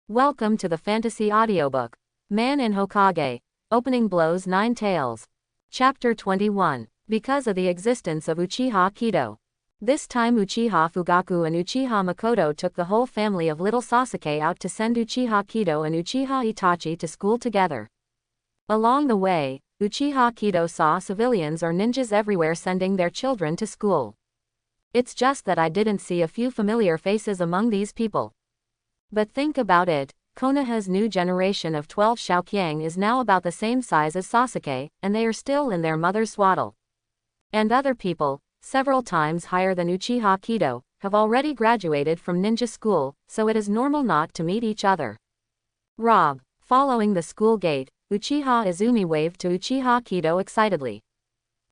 Welcome to the fantasy audiobook. Man in Hokage. Opening blows 9 tails. Chapter 21. Because of the existence of Uchiha Kido. This time Uchiha Fugaku and Uchiha Makoto took the whole family of little Sasuke out to send Uchiha Kido and Uchiha Itachi to school together. Along the way, Uchiha Kido saw civilians or ninjas everywhere sending their children to school. It's just that I didn't see a few familiar faces among these people. But think about it, Konoha's new generation of 12 Shaoqiang is now about the same size as Sasuke, and they are still in their mother's swaddle. And other people, several times higher than Uchiha Kido, have already graduated from ninja school, so it is normal not to meet each other. Rob. Following the school gate, Uchiha Izumi waved to Uchiha Kido excitedly.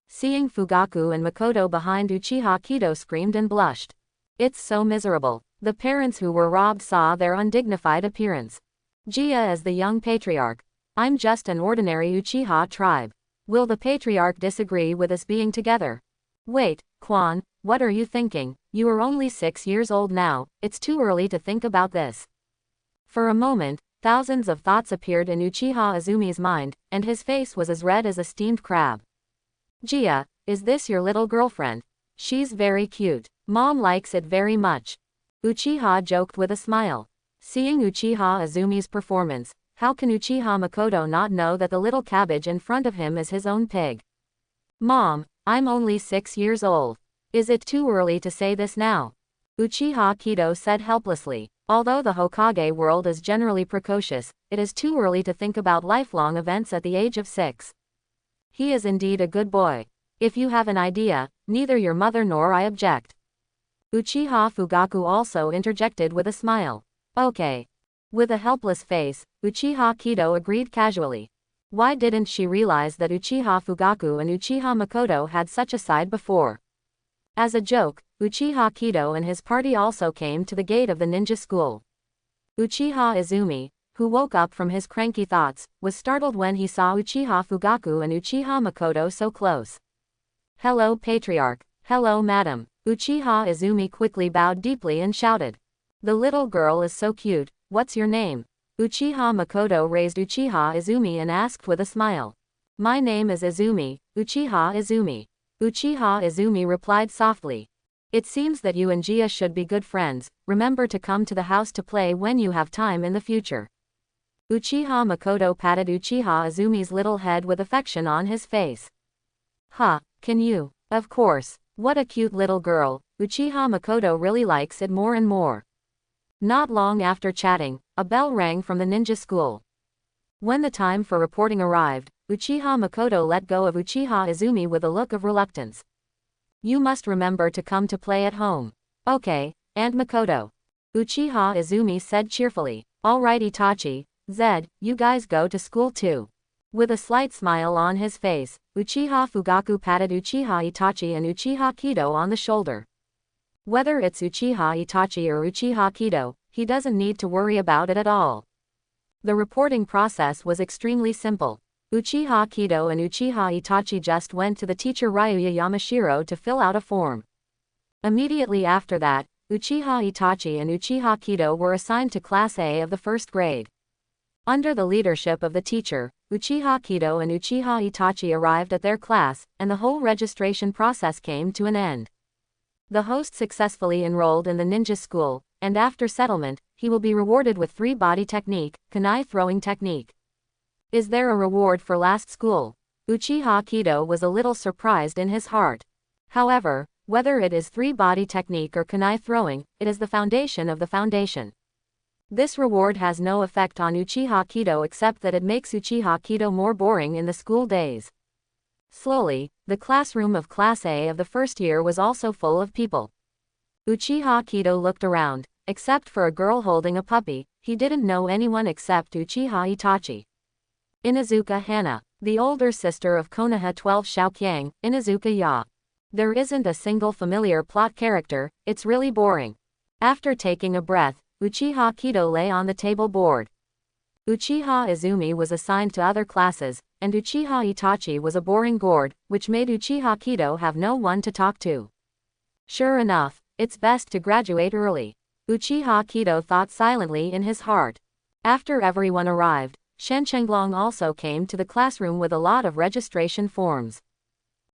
Seeing Fugaku and Makoto behind Uchiha Kido screamed and blushed. It's so miserable. The parents who were robbed saw their undignified appearance. Gia as the young patriarch. I'm just an ordinary Uchiha tribe. Will the patriarch disagree with us being together? Wait, Quan, what are you thinking? You are only 6 years old now, it's too early to think about this. For a moment, thousands of thoughts appeared in Uchiha Izumi's mind, and his face was as red as a steamed crab. Gia, is this your little girlfriend? She's very cute. Mom likes it very much. Uchiha joked with a smile. Seeing Uchiha Izumi's performance, how can Uchiha Makoto not know that the little cabbage in front of him is his own pig? Mom, I'm only 6 years old. Is it too early to say this now? Uchiha Kido said helplessly. Although the Hokage world is generally precocious, it is too early to think about lifelong events at the age of 6. He is indeed a good boy. If you have an idea, neither your mother nor I object. Uchiha Fugaku also interjected with a smile. Okay. With a helpless face, Uchiha Kido agreed casually. Why didn't she realize that Uchiha Fugaku and Uchiha Makoto had such a side before? As a joke, Uchiha Kido and his party also came to the gate of the ninja school. Uchiha Izumi, who woke up from his cranky thoughts, was startled when he saw Uchiha Fugaku and Uchiha Makoto so close. Hello patriarch, hello madam. Uchiha Izumi quickly bowed deeply and shouted. The little girl is so cute, what's your name? Uchiha Makoto raised Uchiha Izumi and asked with a smile. My name is Izumi, Uchiha Izumi. Uchiha Izumi replied softly. It seems that you and Gia should be good friends, remember to come to the house to play when you have time in the future. Uchiha Makoto patted Uchiha Izumi's little head with affection on his face. Huh, can you? Of course. What a cute little girl, Uchiha Makoto really likes it more and more. Not long after chatting, a bell rang from the ninja school. When the time for reporting arrived, Uchiha Makoto let go of Uchiha Izumi with a look of reluctance. You must remember to come to play at home. Okay, Aunt Makoto. Uchiha Izumi said cheerfully. Alright Itachi, Zed, you guys go to school too. With a slight smile on his face, Uchiha Fugaku patted Uchiha Itachi and Uchiha Kido on the shoulder. Whether it's Uchiha Itachi or Uchiha Kido, he doesn't need to worry about it at all. The reporting process was extremely simple. Uchiha Kido and Uchiha Itachi just went to the teacher Ryuya Yamashiro to fill out a form. Immediately after that, Uchiha Itachi and Uchiha Kido were assigned to Class A of the first grade. Under the leadership of the teacher, Uchiha Kido and Uchiha Itachi arrived at their class, and the whole registration process came to an end. The host successfully enrolled in the ninja school, and after settlement, he will be rewarded with 3-body technique, kunai throwing technique. Is there a reward for last school? Uchiha Kido was a little surprised in his heart. However, whether it is 3-body technique or kunai throwing, it is the foundation of the foundation. This reward has no effect on Uchiha Kido except that it makes Uchiha Kido more boring in the school days. Slowly, the classroom of Class A of the first year was also full of people. Uchiha Kido looked around. Except for a girl holding a puppy, he didn't know anyone except Uchiha Itachi. Inuzuka Hana, the older sister of Konoha 12 Shaoqiang, Inuzuka Ya. There isn't a single familiar plot character, it's really boring. After taking a breath, Uchiha Kido lay on the table bored. Uchiha Izumi was assigned to other classes, and Uchiha Itachi was a boring gourd, which made Uchiha Kido have no one to talk to. Sure enough, it's best to graduate early. Uchiha Kido thought silently in his heart. After everyone arrived, Shen Chenglong also came to the classroom with a lot of registration forms.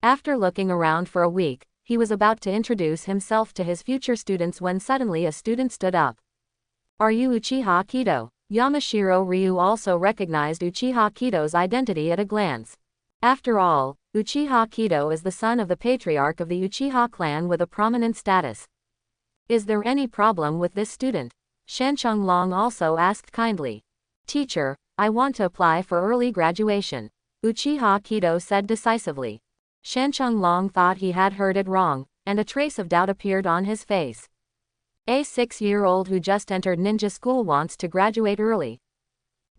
After looking around for a week, he was about to introduce himself to his future students when suddenly a student stood up. "Are you Uchiha Kido?" Yamashiro Ryu also recognized Uchiha Kido's identity at a glance. After all, Uchiha Kido is the son of the patriarch of the Uchiha clan with a prominent status. "Is there any problem with this student?" Shen Chenglong also asked kindly. "Teacher, I want to apply for early graduation," Uchiha Kido said decisively. Shen Chenglong thought he had heard it wrong, and a trace of doubt appeared on his face. A 6-year-old who just entered ninja school wants to graduate early.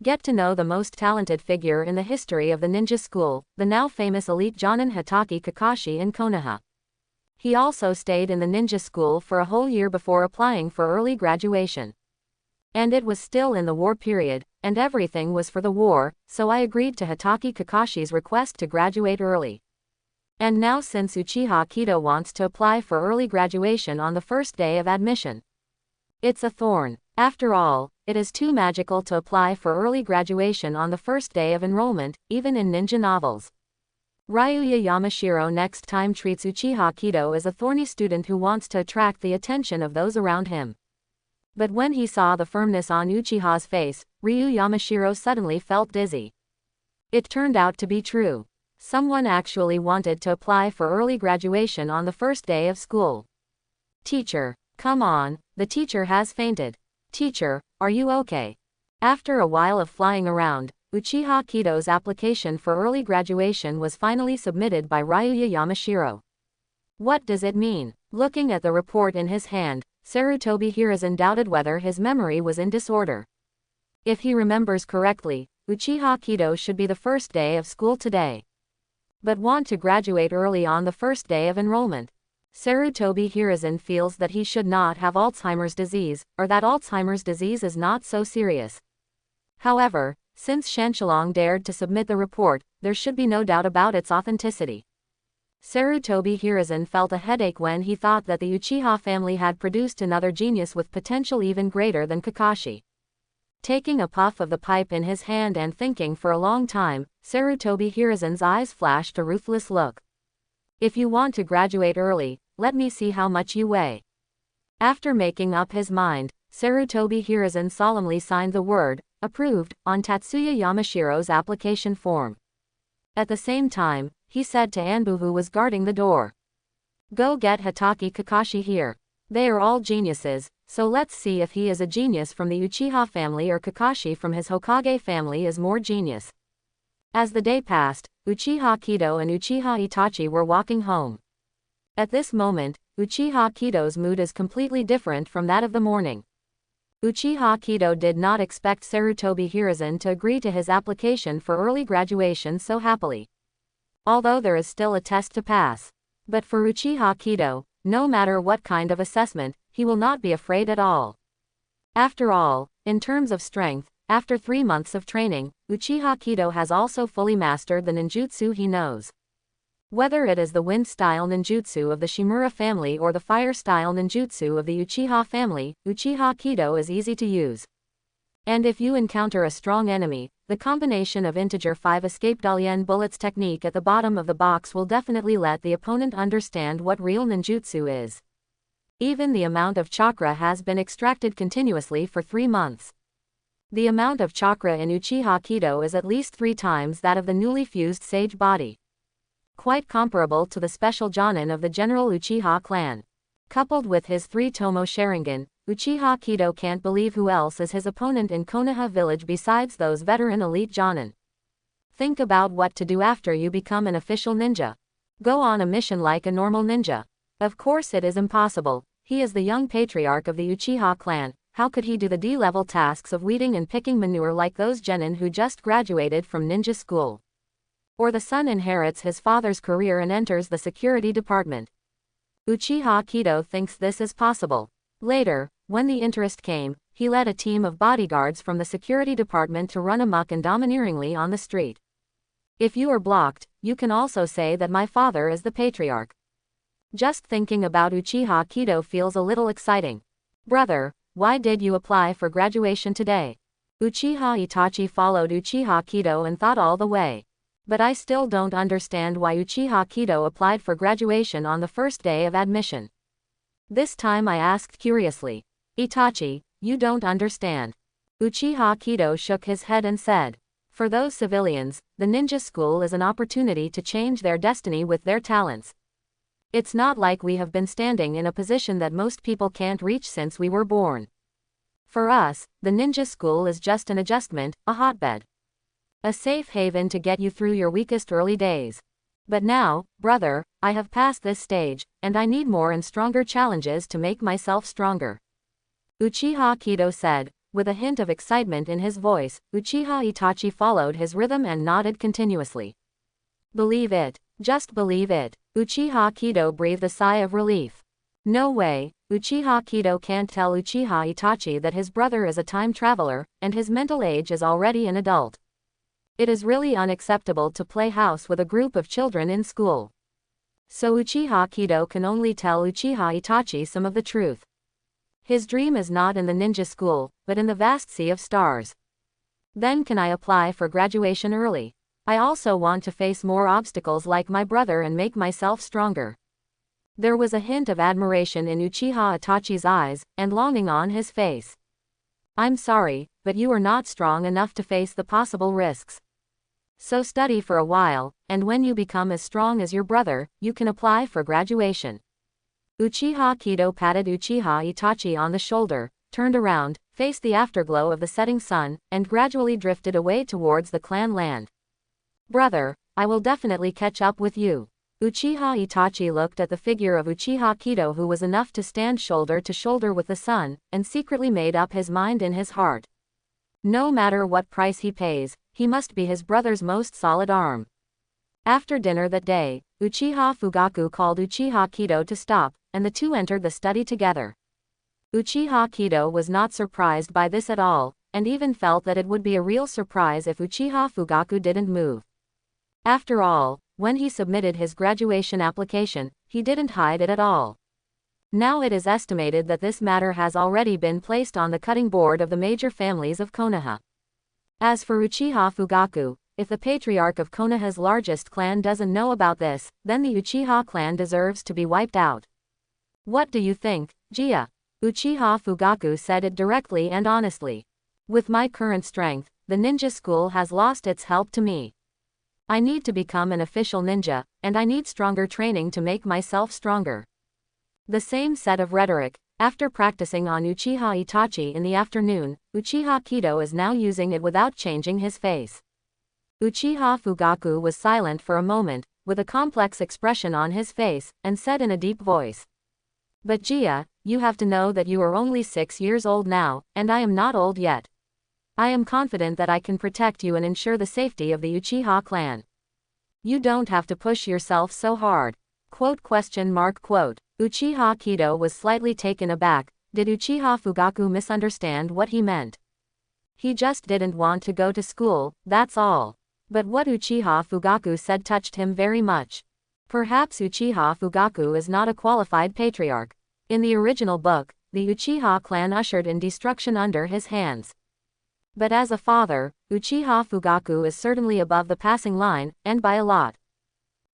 Get to know the most talented figure in the history of the ninja school, the now famous elite Jonin Hitoki Kakashi in Konoha. He also stayed in the ninja school for a whole year before applying for early graduation. And it was still in the war period, and everything was for the war, so I agreed to Hitoki Kakashi's request to graduate early. And now since Uchiha Kido wants to apply for early graduation on the first day of admission, it's a thorn. After all, it is too magical to apply for early graduation on the first day of enrollment, even in ninja novels. Ryuya Yamashiro next time treats Uchiha Kido as a thorny student who wants to attract the attention of those around him. But when he saw the firmness on Uchiha's face, Ryu Yamashiro suddenly felt dizzy. It turned out to be true. Someone actually wanted to apply for early graduation on the first day of school. "Teacher, come on, the teacher has fainted. Teacher, are you okay?" After a while of flying around, Uchiha Kido's application for early graduation was finally submitted by Ryuya Yamashiro. What does it mean? Looking at the report in his hand, Sarutobi Hiruzen doubted whether his memory was in disorder. If he remembers correctly, Uchiha Kido should be the first day of school today. But want to graduate early on the first day of enrollment. Sarutobi Hiruzen feels that he should not have Alzheimer's disease, or that Alzheimer's disease is not so serious. However, since Shen Chenglong dared to submit the report, there should be no doubt about its authenticity. Sarutobi Hiruzen felt a headache when he thought that the Uchiha family had produced another genius with potential even greater than Kakashi. Taking a puff of the pipe in his hand and thinking for a long time, Sarutobi Hiruzen's eyes flashed a ruthless look. "If you want to graduate early, let me see how much you weigh." After making up his mind, Sarutobi Hiruzen solemnly signed the word, "Approved," on Tatsuya Yamashiro's application form. At the same time, he said to Anbu who was guarding the door, "Go get Hitoki Kakashi here. They are all geniuses, so let's see if he is a genius from the Uchiha family or Kakashi from his Hokage family is more genius." As the day passed, Uchiha Kido and Uchiha Itachi were walking home. At this moment, Uchiha Kido's mood is completely different from that of the morning. Uchiha Kido did not expect Sarutobi Hiruzen to agree to his application for early graduation so happily. Although there is still a test to pass. But for Uchiha Kido, no matter what kind of assessment, he will not be afraid at all. After all, in terms of strength, after 3 months of training, Uchiha Kido has also fully mastered the ninjutsu he knows. Whether it is the wind-style ninjutsu of the Shimura family or the fire-style ninjutsu of the Uchiha family, Uchiha Kido is easy to use. And if you encounter a strong enemy, the combination of integer 5 escape Dalian bullets technique at the bottom of the box will definitely let the opponent understand what real ninjutsu is. Even the amount of chakra has been extracted continuously for 3 months. The amount of chakra in Uchiha Kido is at least 3 times that of the newly fused sage body. Quite comparable to the special Jonin of the general Uchiha clan. Coupled with his 3-tomo Sharingan, Uchiha Kido can't believe who else is his opponent in Konoha village besides those veteran elite Jonin. Think about what to do after you become an official ninja. Go on a mission like a normal ninja. Of course it is impossible. He is the young patriarch of the Uchiha clan. How could he do the D-level tasks of weeding and picking manure like those genin who just graduated from ninja school? Or the son inherits his father's career and enters the security department. Uchiha Kido thinks this is possible. Later, when the interest came, he led a team of bodyguards from the security department to run amok and domineeringly on the street. If you are blocked, you can also say that my father is the patriarch. Just thinking about Uchiha Kido feels a little exciting. Brother, why did you apply for graduation today? Uchiha Itachi followed Uchiha Kido and thought all the way. But I still don't understand why Uchiha Kido applied for graduation on the first day of admission. This time I asked curiously. Itachi, you don't understand. Uchiha Kido shook his head and said, for those civilians, the ninja school is an opportunity to change their destiny with their talents. It's not like we have been standing in a position that most people can't reach since we were born. For us, the ninja school is just an adjustment, a hotbed. A safe haven to get you through your weakest early days. But now, brother, I have passed this stage, and I need more and stronger challenges to make myself stronger. Uchiha Kido said, with a hint of excitement in his voice. Uchiha Itachi followed his rhythm and nodded continuously. Believe it. Just believe it. Uchiha Kido breathed a sigh of relief. No way, Uchiha Kido can't tell Uchiha Itachi that his brother is a time traveler, and his mental age is already an adult. It is really unacceptable to play house with a group of children in school. So Uchiha Kido can only tell Uchiha Itachi some of the truth. His dream is not in the ninja school, but in the vast sea of stars. Then can I apply for graduation early? I also want to face more obstacles like my brother and make myself stronger. There was a hint of admiration in Uchiha Itachi's eyes, and longing on his face. I'm sorry, but you are not strong enough to face the possible risks. So study for a while, and when you become as strong as your brother, you can apply for graduation. Uchiha Kido patted Uchiha Itachi on the shoulder, turned around, faced the afterglow of the setting sun, and gradually drifted away towards the clan land. Brother, I will definitely catch up with you. Uchiha Itachi looked at the figure of Uchiha Kido, who was enough to stand shoulder to shoulder with the sun, and secretly made up his mind in his heart. No matter what price he pays, he must be his brother's most solid arm. After dinner that day, Uchiha Fugaku called Uchiha Kido to stop, and the two entered the study together. Uchiha Kido was not surprised by this at all, and even felt that it would be a real surprise if Uchiha Fugaku didn't move. After all, when he submitted his graduation application, he didn't hide it at all. Now it is estimated that this matter has already been placed on the cutting board of the major families of Konoha. As for Uchiha Fugaku, if the patriarch of Konoha's largest clan doesn't know about this, then the Uchiha clan deserves to be wiped out. What do you think, Jia? Uchiha Fugaku said it directly and honestly. With my current strength, the ninja school has lost its help to me. I need to become an official ninja, and I need stronger training to make myself stronger. The same set of rhetoric. After practicing on Uchiha Itachi in the afternoon, Uchiha Kido is now using it without changing his face. Uchiha Fugaku was silent for a moment, with a complex expression on his face, and said in a deep voice. But Jia, you have to know that you are only 6 years old now, and I am not old yet. I am confident that I can protect you and ensure the safety of the Uchiha clan. You don't have to push yourself so hard. Uchiha Kido was slightly taken aback. Did Uchiha Fugaku misunderstand what he meant? He just didn't want to go to school, that's all. But what Uchiha Fugaku said touched him very much. Perhaps Uchiha Fugaku is not a qualified patriarch. In the original book, the Uchiha clan ushered in destruction under his hands. But as a father, Uchiha Fugaku is certainly above the passing line, and by a lot.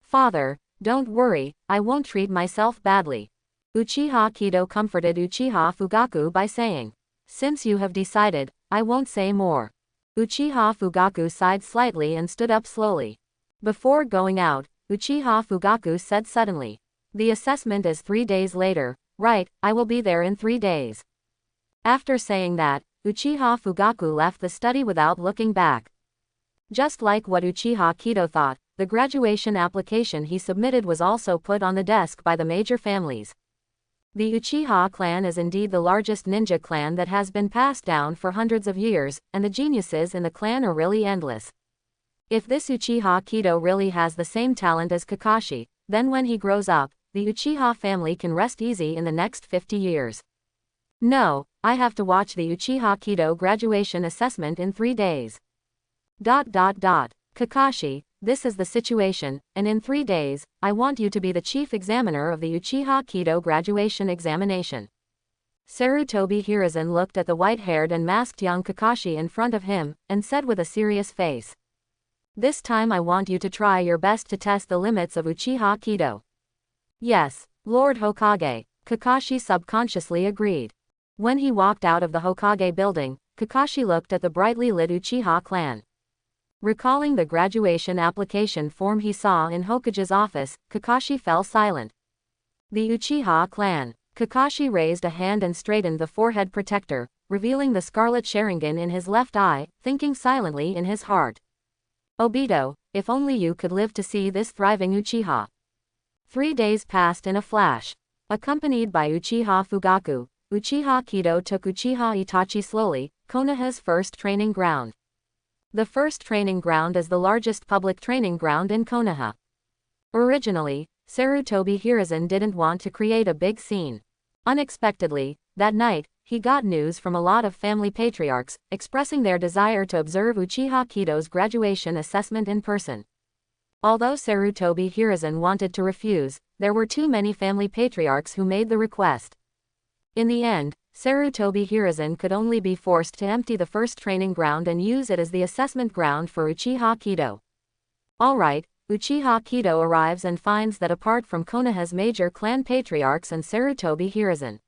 Father, don't worry, I won't treat myself badly. Uchiha Kido comforted Uchiha Fugaku by saying. Since you have decided, I won't say more. Uchiha Fugaku sighed slightly and stood up slowly. Before going out, Uchiha Fugaku said suddenly. The assessment is 3 days later, right? I will be there in 3 days. After saying that, Uchiha Fugaku left the study without looking back. Just like what Uchiha Kido thought, the graduation application he submitted was also put on the desk by the major families. The Uchiha clan is indeed the largest ninja clan that has been passed down for hundreds of years, and the geniuses in the clan are really endless. If this Uchiha Kido really has the same talent as Kakashi, then when he grows up, the Uchiha family can rest easy in the next 50 years. No, I have to watch the Uchiha Kido graduation assessment in 3 days. Kakashi, this is the situation, and in 3 days, I want you to be the chief examiner of the Uchiha Kido graduation examination. Sarutobi Hiruzen looked at the white-haired and masked young Kakashi in front of him, and said with a serious face. This time I want you to try your best to test the limits of Uchiha Kido. Yes, Lord Hokage, Kakashi subconsciously agreed. When he walked out of the Hokage building, Kakashi looked at the brightly lit Uchiha clan. Recalling the graduation application form he saw in Hokage's office, Kakashi fell silent. The Uchiha clan. Kakashi raised a hand and straightened the forehead protector, revealing the scarlet Sharingan in his left eye, thinking silently in his heart. Obito, if only you could live to see this thriving Uchiha. 3 days passed in a flash. Accompanied by Uchiha Fugaku, Uchiha Kido took Uchiha Itachi slowly, Konoha's first training ground. The first training ground is the largest public training ground in Konoha. Originally, Sarutobi Hiruzen didn't want to create a big scene. Unexpectedly, that night, he got news from a lot of family patriarchs, expressing their desire to observe Uchiha Kido's graduation assessment in person. Although Sarutobi Hiruzen wanted to refuse, there were too many family patriarchs who made the request. In the end, Sarutobi Hiruzen could only be forced to empty the first training ground and use it as the assessment ground for Uchiha Kido. Alright, Uchiha Kido arrives and finds that apart from Konoha's major clan patriarchs and Sarutobi Hiruzen,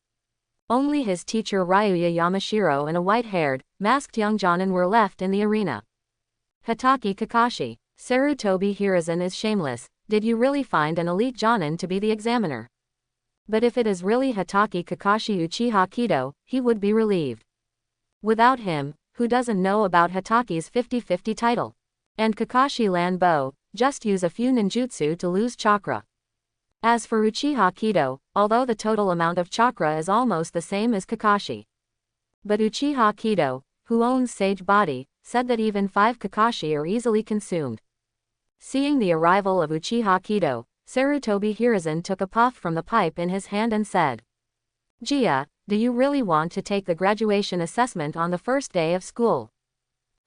only his teacher Ryuya Yamashiro and a white-haired, masked young Jonin were left in the arena. Hatake Kakashi, Sarutobi Hiruzen is shameless. Did you really find an elite Jonin to be the examiner? But if it is really Hatake Kakashi Uchiha Kido, he would be relieved. Without him, who doesn't know about Hatake's 50-50 title? And Kakashi Lanbo, just use a few ninjutsu to lose chakra. As for Uchiha Kido, although the total amount of chakra is almost the same as Kakashi. But Uchiha Kido, who owns Sage Body, said that even 5 Kakashi are easily consumed. Seeing the arrival of Uchiha Kido, Sarutobi Hiruzen took a puff from the pipe in his hand and said, Gia, do you really want to take the graduation assessment on the first day of school?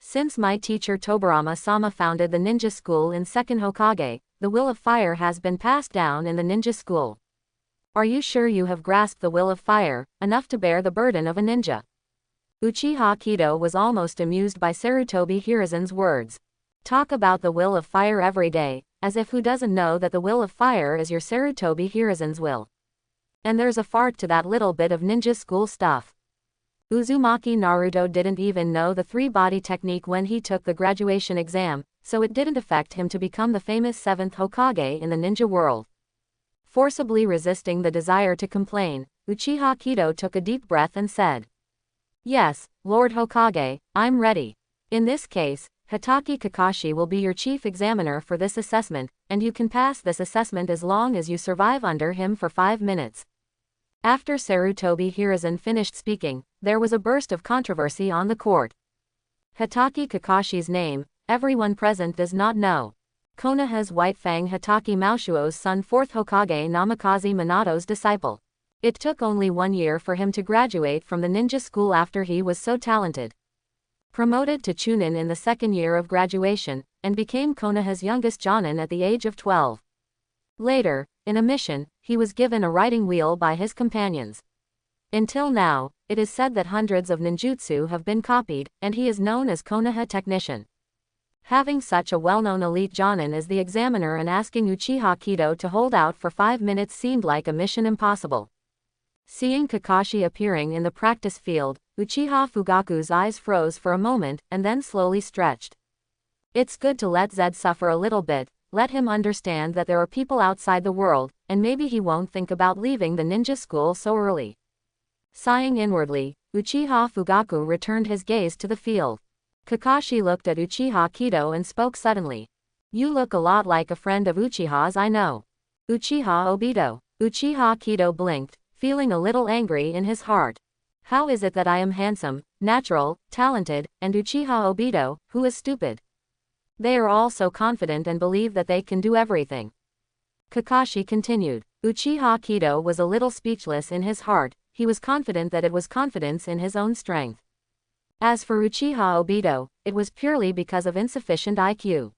Since my teacher Tobirama-sama founded the ninja school in Second Hokage, the will of fire has been passed down in the ninja school. Are you sure you have grasped the will of fire, enough to bear the burden of a ninja? Uchiha Kido was almost amused by Sarutobi Hiruzen's words. Talk about the will of fire every day, as if who doesn't know that the will of fire is your Sarutobi Hiruzen's will. And there's a fart to that little bit of ninja school stuff. Uzumaki Naruto didn't even know the 3-body technique when he took the graduation exam, so it didn't affect him to become the famous 7th Hokage in the ninja world. Forcibly resisting the desire to complain, Uchiha Kido took a deep breath and said, Yes, Lord Hokage, I'm ready. In this case, Hatake Kakashi will be your chief examiner for this assessment, and you can pass this assessment as long as you survive under him for 5 minutes. After Sarutobi Hiruzen finished speaking, there was a burst of controversy on the court. Hatake Kakashi's name, everyone present does not know. Konoha's White Fang Hatake Maoshuo's son 4th Hokage Namikaze Minato's disciple. It took only 1 year for him to graduate from the ninja school after he was so talented. Promoted to Chunin in the 2nd year of graduation, and became Konoha's youngest Jonin at the age of 12. Later, in a mission, he was given a riding wheel by his companions. Until now, it is said that hundreds of ninjutsu have been copied, and he is known as Konoha Technician. Having such a well-known elite Jonin as the examiner and asking Uchiha Kido to hold out for 5 minutes seemed like a mission impossible. Seeing Kakashi appearing in the practice field, Uchiha Fugaku's eyes froze for a moment and then slowly stretched. It's good to let Zed suffer a little bit, let him understand that there are people outside the world, and maybe he won't think about leaving the ninja school so early. Sighing inwardly, Uchiha Fugaku returned his gaze to the field. Kakashi looked at Uchiha Kido and spoke suddenly. You look a lot like a friend of Uchiha's I know. Uchiha Obito. Uchiha Kido blinked, feeling a little angry in his heart. How is it that I am handsome, natural, talented, and Uchiha Obito, who is stupid? They are all so confident and believe that they can do everything. Kakashi continued. Uchiha Kido was a little speechless in his heart, he was confident that it was confidence in his own strength. As for Uchiha Obito, it was purely because of insufficient IQ.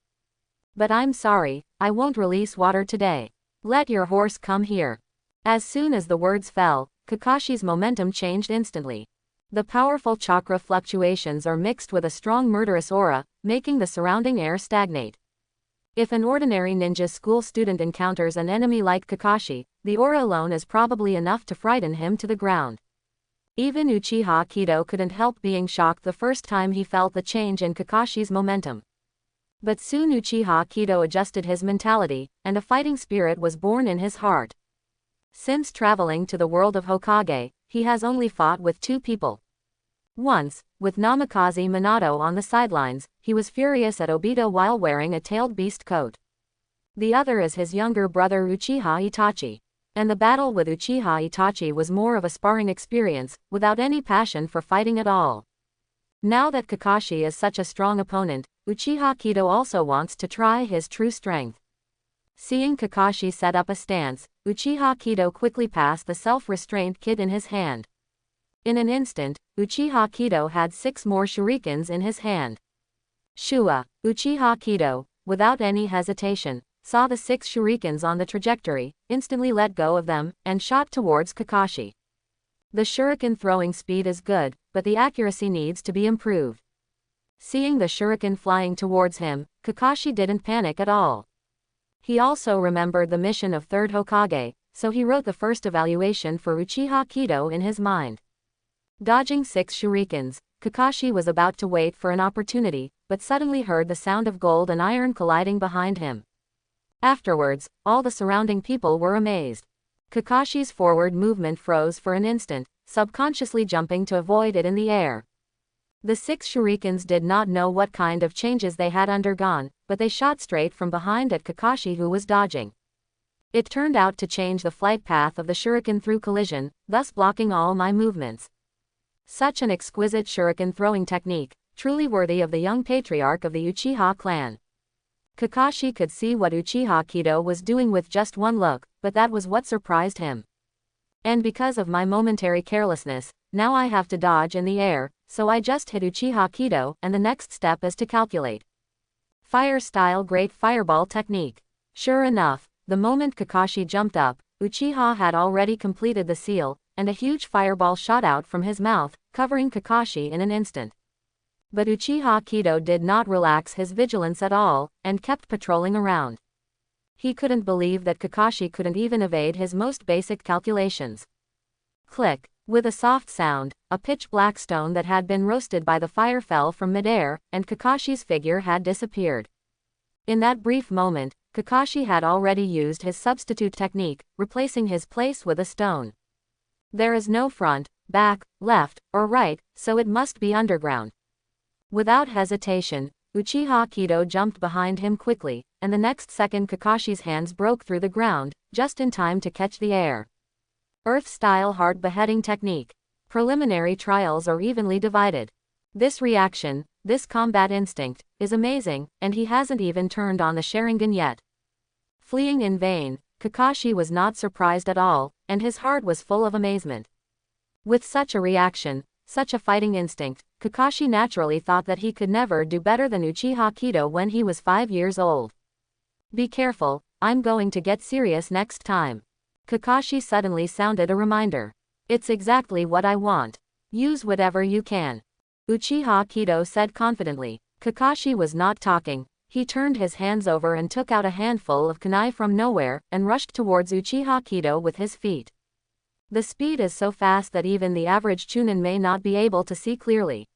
But I'm sorry, I won't release water today. Let your horse come here. As soon as the words fell, Kakashi's momentum changed instantly. The powerful chakra fluctuations are mixed with a strong murderous aura, making the surrounding air stagnate. If an ordinary ninja school student encounters an enemy like Kakashi, the aura alone is probably enough to frighten him to the ground. Even Uchiha Kido couldn't help being shocked the first time he felt the change in Kakashi's momentum. But soon Uchiha Kido adjusted his mentality, and a fighting spirit was born in his heart. Since traveling to the world of Hokage, he has only fought with two people. Once, with Namikaze Minato on the sidelines, he was furious at Obito while wearing a tailed beast coat. The other is his younger brother Uchiha Itachi. And the battle with Uchiha Itachi was more of a sparring experience, without any passion for fighting at all. Now that Kakashi is such a strong opponent, Uchiha Kido also wants to try his true strength. Seeing Kakashi set up a stance, Uchiha Kido quickly passed the self-restraint kit in his hand. In an instant, Uchiha Kido had 6 more shurikens in his hand. Shua, Uchiha Kido, without any hesitation, saw the 6 shurikens on the trajectory, instantly let go of them, and shot towards Kakashi. The shuriken throwing speed is good, but the accuracy needs to be improved. Seeing the shuriken flying towards him, Kakashi didn't panic at all. He also remembered the mission of 3rd Hokage, so he wrote the first evaluation for Uchiha Kido in his mind. Dodging 6 shurikens, Kakashi was about to wait for an opportunity, but suddenly heard the sound of gold and iron colliding behind him. Afterwards, all the surrounding people were amazed. Kakashi's forward movement froze for an instant, subconsciously jumping to avoid it in the air. The 6 shurikens did not know what kind of changes they had undergone, but they shot straight from behind at Kakashi, who was dodging. It turned out to change the flight path of the shuriken through collision, thus blocking all my movements. Such an exquisite shuriken throwing technique, truly worthy of the young patriarch of the Uchiha clan. Kakashi could see what Uchiha Kido was doing with just one look, but that was what surprised him. And because of my momentary carelessness, now I have to dodge in the air, so I just hit Uchiha Kido, and the next step is to calculate. Fire style great fireball technique. Sure enough, the moment Kakashi jumped up, Uchiha had already completed the seal, and a huge fireball shot out from his mouth, covering Kakashi in an instant. But Uchiha Kido did not relax his vigilance at all, and kept patrolling around. He couldn't believe that Kakashi couldn't even evade his most basic calculations. Click. With a soft sound, a pitch-black stone that had been roasted by the fire fell from midair, and Kakashi's figure had disappeared. In that brief moment, Kakashi had already used his substitute technique, replacing his place with a stone. There is no front, back, left, or right, so it must be underground. Without hesitation, Uchiha Kido jumped behind him quickly, and the next second Kakashi's hands broke through the ground, just in time to catch the air. Earth-style heart beheading technique. Preliminary trials are evenly divided. This reaction, this combat instinct, is amazing, and he hasn't even turned on the Sharingan yet. Fleeing in vain, Kakashi was not surprised at all, and his heart was full of amazement. With such a reaction, such a fighting instinct, Kakashi naturally thought that he could never do better than Uchiha Kido when he was 5 years old. Be careful, I'm going to get serious next time. Kakashi suddenly sounded a reminder. It's exactly what I want. Use whatever you can. Uchiha Kido said confidently. Kakashi was not talking. He turned his hands over and took out a handful of kunai from nowhere, and rushed towards Uchiha Kido with his feet. The speed is so fast that even the average Chunin may not be able to see clearly.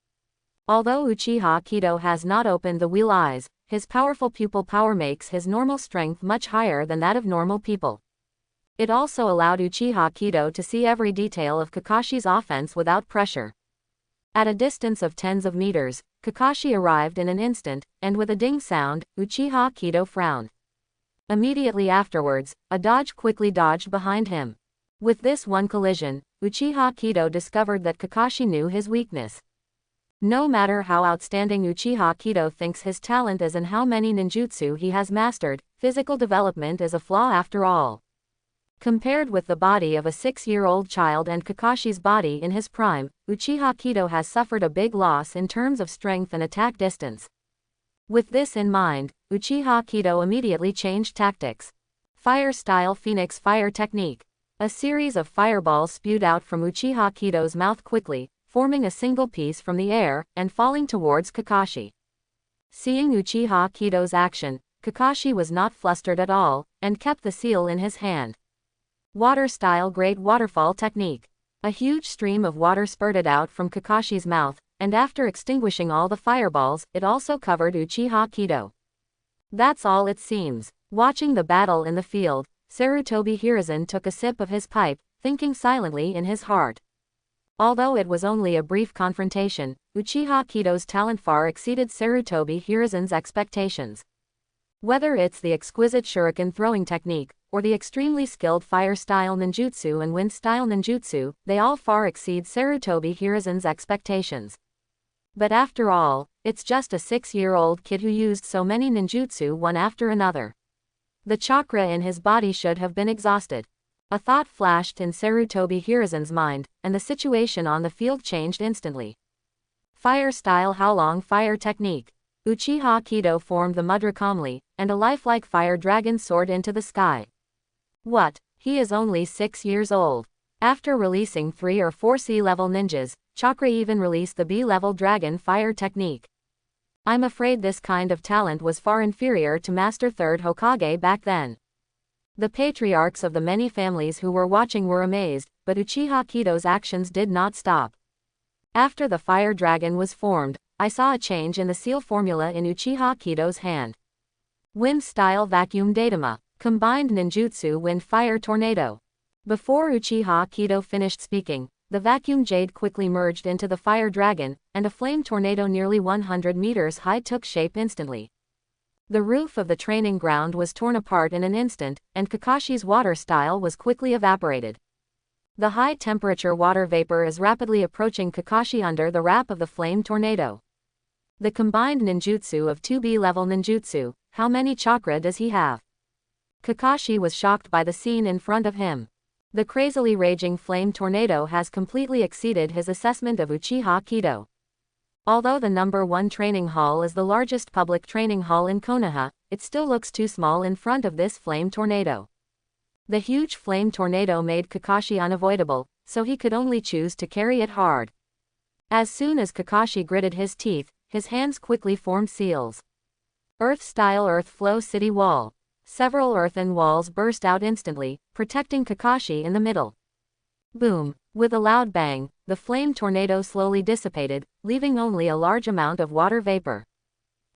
Although Uchiha Kido has not opened the wheel eyes, his powerful pupil power makes his normal strength much higher than that of normal people. It also allowed Uchiha Kido to see every detail of Kakashi's offense without pressure. At a distance of tens of meters, Kakashi arrived in an instant, and with a ding sound, Uchiha Kido frowned. Immediately afterwards, a dodge quickly dodged behind him. With this one collision, Uchiha Kido discovered that Kakashi knew his weakness. No matter how outstanding Uchiha Kido thinks his talent is and how many ninjutsu he has mastered, physical development is a flaw after all. Compared with the body of a 6-year-old child and Kakashi's body in his prime, Uchiha Kido has suffered a big loss in terms of strength and attack distance. With this in mind, Uchiha Kido immediately changed tactics. Fire-style Phoenix Fire technique. A series of fireballs spewed out from Uchiha Kido's mouth quickly, forming a single piece from the air, and falling towards Kakashi. Seeing Uchiha Kido's action, Kakashi was not flustered at all, and kept the seal in his hand. Water-style Great Waterfall Technique. A huge stream of water spurted out from Kakashi's mouth, and after extinguishing all the fireballs, it also covered Uchiha Kido. That's all it seems. Watching the battle in the field, Sarutobi Hiruzen took a sip of his pipe, thinking silently in his heart. Although it was only a brief confrontation, Uchiha Kido's talent far exceeded Sarutobi Hiruzen's expectations. Whether it's the exquisite shuriken throwing technique, or the extremely skilled fire-style ninjutsu and wind-style ninjutsu, they all far exceed Sarutobi Hiruzen's expectations. But after all, it's just a 6-year-old kid who used so many ninjutsu one after another. The chakra in his body should have been exhausted. A thought flashed in Sarutobi Hiruzen's mind, and the situation on the field changed instantly. Fire-style Howlong Fire Technique. Uchiha Kido formed the mudra calmly, and a lifelike fire dragon soared into the sky. What? He is only 6 years old. After releasing 3 or 4 C-level ninjas, Chakra even released the B-level dragon fire technique. I'm afraid this kind of talent was far inferior to Master 3rd Hokage back then. The patriarchs of the many families who were watching were amazed, but Uchiha Kido's actions did not stop. After the fire dragon was formed, I saw a change in the seal formula in Uchiha Kido's hand. Wind-style Vacuum Datama. Combined ninjutsu Wind-Fire Tornado. Before Uchiha Kido finished speaking, the vacuum jade quickly merged into the fire dragon, and a flame tornado nearly 100 meters high took shape instantly. The roof of the training ground was torn apart in an instant, and Kakashi's water style was quickly evaporated. The high-temperature water vapor is rapidly approaching Kakashi under the wrap of the flame tornado. The combined ninjutsu of 2B level ninjutsu, how many chakra does he have? Kakashi was shocked by the scene in front of him. The crazily raging flame tornado has completely exceeded his assessment of Uchiha Kido. Although the number 1 training hall is the largest public training hall in Konoha, it still looks too small in front of this flame tornado. The huge flame tornado made Kakashi unavoidable, so he could only choose to carry it hard. As soon as Kakashi gritted his teeth, his hands quickly formed seals. Earth-style Earth Flow City Wall. Several earthen walls burst out instantly, protecting Kakashi in the middle. Boom! With a loud bang, the flame tornado slowly dissipated, leaving only a large amount of water vapor.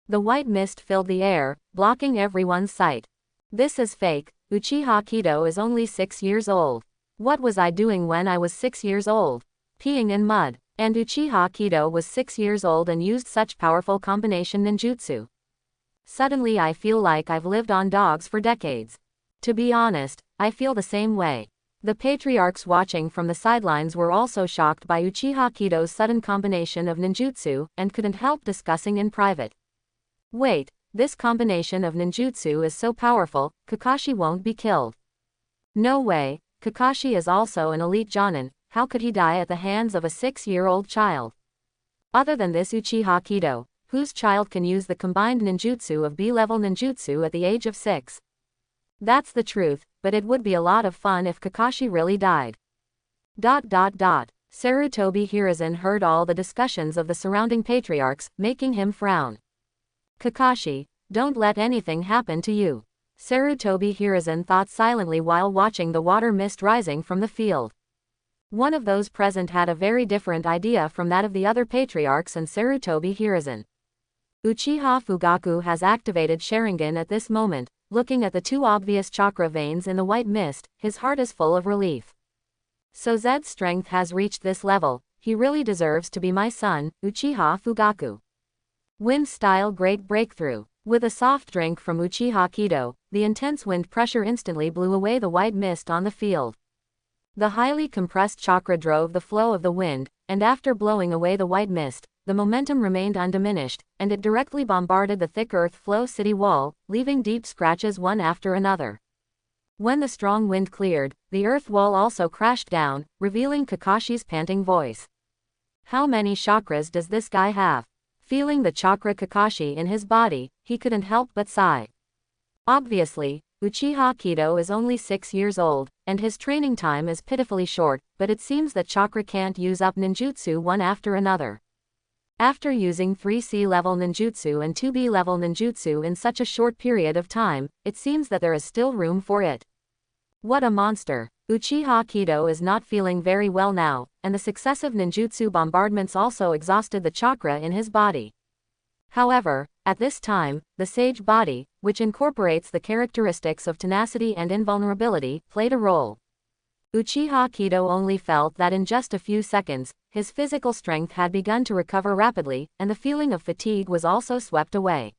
The white mist filled the air, blocking everyone's sight. This is fake. Uchiha Kido is only 6 years old. What was I doing when I was 6 years old? Peeing in mud. And Uchiha Kido was 6 years old and used such powerful combination ninjutsu. Suddenly I feel like I've lived on dogs for decades. To be honest, I feel the same way. The patriarchs watching from the sidelines were also shocked by Uchiha Kido's sudden combination of ninjutsu, and couldn't help discussing in private. Wait, this combination of ninjutsu is so powerful, Kakashi won't be killed. No way, Kakashi is also an elite jonin, how could he die at the hands of a 6-year-old child? Other than this Uchiha Kido, whose child can use the combined ninjutsu of B-level ninjutsu at the age of 6? That's the truth, but it would be a lot of fun if Kakashi really died. Sarutobi Hiruzen heard all the discussions of the surrounding patriarchs, making him frown. Kakashi, don't let anything happen to you. Sarutobi Hiruzen thought silently while watching the water mist rising from the field. One of those present had a very different idea from that of the other patriarchs and Sarutobi Hiruzen. Uchiha Fugaku has activated Sharingan at this moment. Looking at the 2 obvious chakra veins in the white mist, his heart is full of relief. So Zed's strength has reached this level, he really deserves to be my son, Uchiha Fugaku. Wind-style Great Breakthrough. With a soft drink from Uchiha Kido, the intense wind pressure instantly blew away the white mist on the field. The highly compressed chakra drove the flow of the wind, and after blowing away the white mist, the momentum remained undiminished, and it directly bombarded the thick earth flow city wall, leaving deep scratches one after another. When the strong wind cleared, the earth wall also crashed down, revealing Kakashi's panting voice. How many chakras does this guy have? Feeling the chakra Kakashi in his body, he couldn't help but sigh. Obviously, Uchiha Kido is only 6 years old, and his training time is pitifully short, but it seems that chakra can't use up ninjutsu one after another. After using 3 C-level ninjutsu and 2 B-level ninjutsu in such a short period of time, it seems that there is still room for it. What a monster! Uchiha Kido is not feeling very well now, and the successive ninjutsu bombardments also exhausted the chakra in his body. However, at this time, the sage body, which incorporates the characteristics of tenacity and invulnerability, played a role. Uchiha Kido only felt that in just a few seconds, his physical strength had begun to recover rapidly, and the feeling of fatigue was also swept away.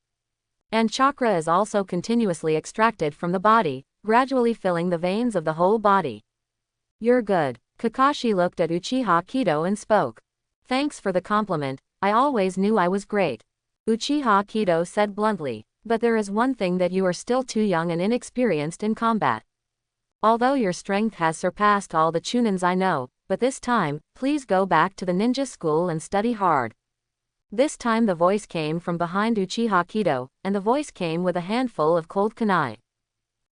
And chakra is also continuously extracted from the body, gradually filling the veins of the whole body. You're good. Kakashi looked at Uchiha Kido and spoke. Thanks for the compliment, I always knew I was great. Uchiha Kido said bluntly, but there is one thing, that you are still too young and inexperienced in combat. Although your strength has surpassed all the Chunins I know, but this time, please go back to the ninja school and study hard. This time the voice came from behind Uchiha Kido, and the voice came with a handful of cold kunai.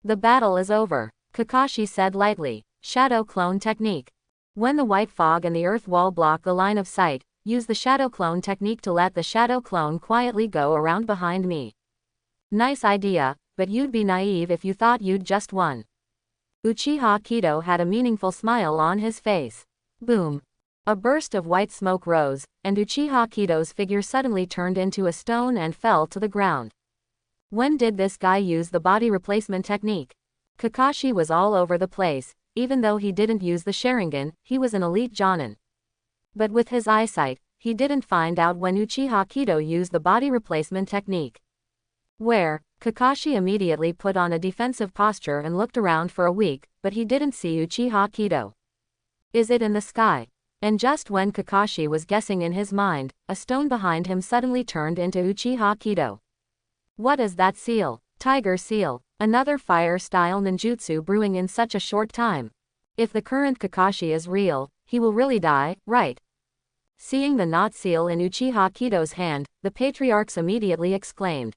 The battle is over, Kakashi said lightly. Shadow clone technique. When the white fog and the earth wall block the line of sight, use the shadow clone technique to let the shadow clone quietly go around behind me. Nice idea, but you'd be naive if you thought you'd just won. Uchiha Kido had a meaningful smile on his face. Boom. A burst of white smoke rose, and Uchiha Kido's figure suddenly turned into a stone and fell to the ground. When did this guy use the body replacement technique? Kakashi was all over the place. Even though he didn't use the Sharingan, he was an elite Jonin. But with his eyesight, he didn't find out when Uchiha Kido used the body replacement technique. Where? Kakashi immediately put on a defensive posture and looked around for a week, but he didn't see Uchiha Kido. Is it in the sky? And just when Kakashi was guessing in his mind, a stone behind him suddenly turned into Uchiha Kido. What is that seal? Tiger seal. Another fire-style ninjutsu brewing in such a short time. If the current Kakashi is real, he will really die, right? Seeing the knot seal in Uchiha Kido's hand, the patriarchs immediately exclaimed.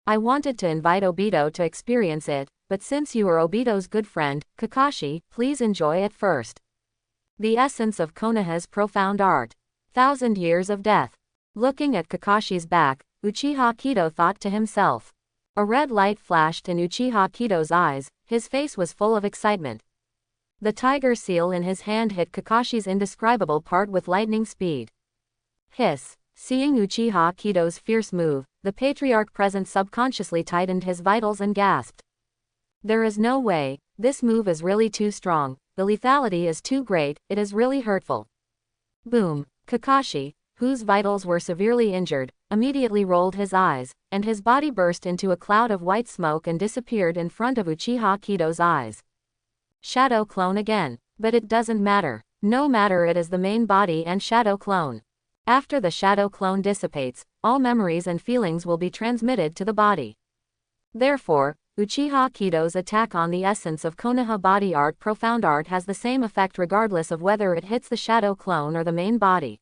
I wanted to invite Obito to experience it, but since you are Obito's good friend, Kakashi, please enjoy it first. The essence of Konoha's profound art. 1,000 years of death. Looking at Kakashi's back, Uchiha Kido thought to himself. A red light flashed in Uchiha Kido's eyes, his face was full of excitement. The tiger seal in his hand hit Kakashi's indescribable part with lightning speed. Hiss. Seeing Uchiha Kido's fierce move, the patriarch present subconsciously tightened his vitals and gasped. There is no way, this move is really too strong, the lethality is too great, it is really hurtful. Boom. Kakashi, whose vitals were severely injured, immediately rolled his eyes, and his body burst into a cloud of white smoke and disappeared in front of Uchiha Kido's eyes. Shadow clone again. But it doesn't matter. No matter, it is the main body and shadow clone. After the shadow clone dissipates, all memories and feelings will be transmitted to the body. Therefore, Uchiha Kido's attack on the essence of Konoha body art profound art has the same effect regardless of whether it hits the shadow clone or the main body.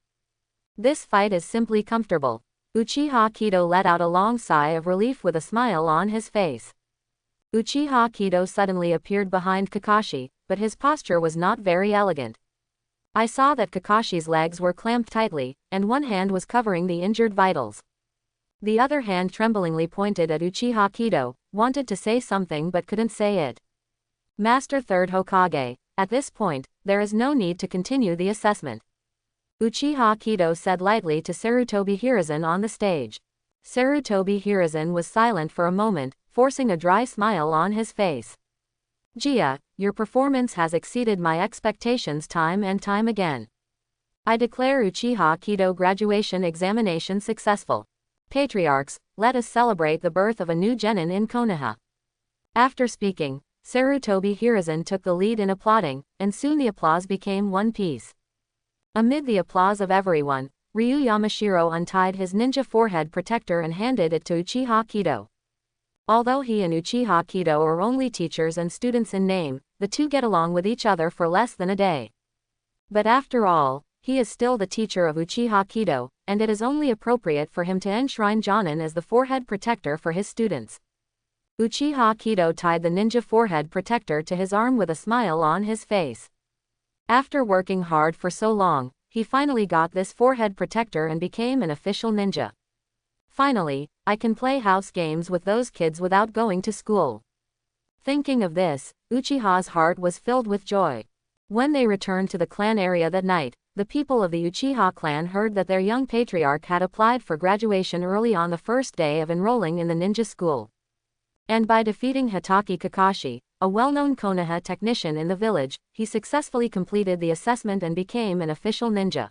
This fight is simply comfortable. Uchiha Kido let out a long sigh of relief with a smile on his face. Uchiha Kido suddenly appeared behind Kakashi, but his posture was not very elegant. I saw that Kakashi's legs were clamped tightly, and one hand was covering the injured vitals. The other hand tremblingly pointed at Uchiha Kido, wanted to say something but couldn't say it. Master Third Hokage, at this point, there is no need to continue the assessment. Uchiha Kido said lightly to Sarutobi Hiruzen on the stage. Sarutobi Hiruzen was silent for a moment, forcing a dry smile on his face. Jia, your performance has exceeded my expectations time and time again. I declare Uchiha Kido graduation examination successful. Patriarchs, let us celebrate the birth of a new genin in Konoha. After speaking, Sarutobi Hiruzen took the lead in applauding, and soon the applause became one piece. Amid the applause of everyone, Ryu Yamashiro untied his ninja forehead protector and handed it to Uchiha Kido. Although he and Uchiha Kido are only teachers and students in name, the two get along with each other for less than a day. But after all, he is still the teacher of Uchiha Kido, and it is only appropriate for him to enshrine Jonin as the forehead protector for his students. Uchiha Kido tied the ninja forehead protector to his arm with a smile on his face. After working hard for so long, he finally got this forehead protector and became an official ninja. Finally, I can play house games with those kids without going to school. Thinking of this, Uchiha's heart was filled with joy. When they returned to the clan area that night, the people of the Uchiha clan heard that their young patriarch had applied for graduation early on the first day of enrolling in the ninja school. And by defeating Hitaki Kakashi, a well-known Konoha technician in the village, he successfully completed the assessment and became an official ninja.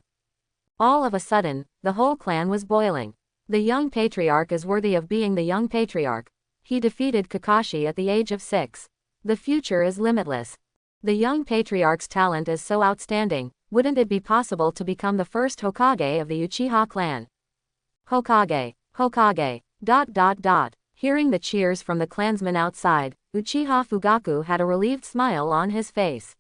All of a sudden, the whole clan was boiling. The young patriarch is worthy of being the young patriarch. He defeated Kakashi at the age of 6. The future is limitless. The young patriarch's talent is so outstanding, wouldn't it be possible to become the first Hokage of the Uchiha clan? Hokage, Hokage, ... Hearing the cheers from the clansmen outside, Uchiha Fugaku had a relieved smile on his face.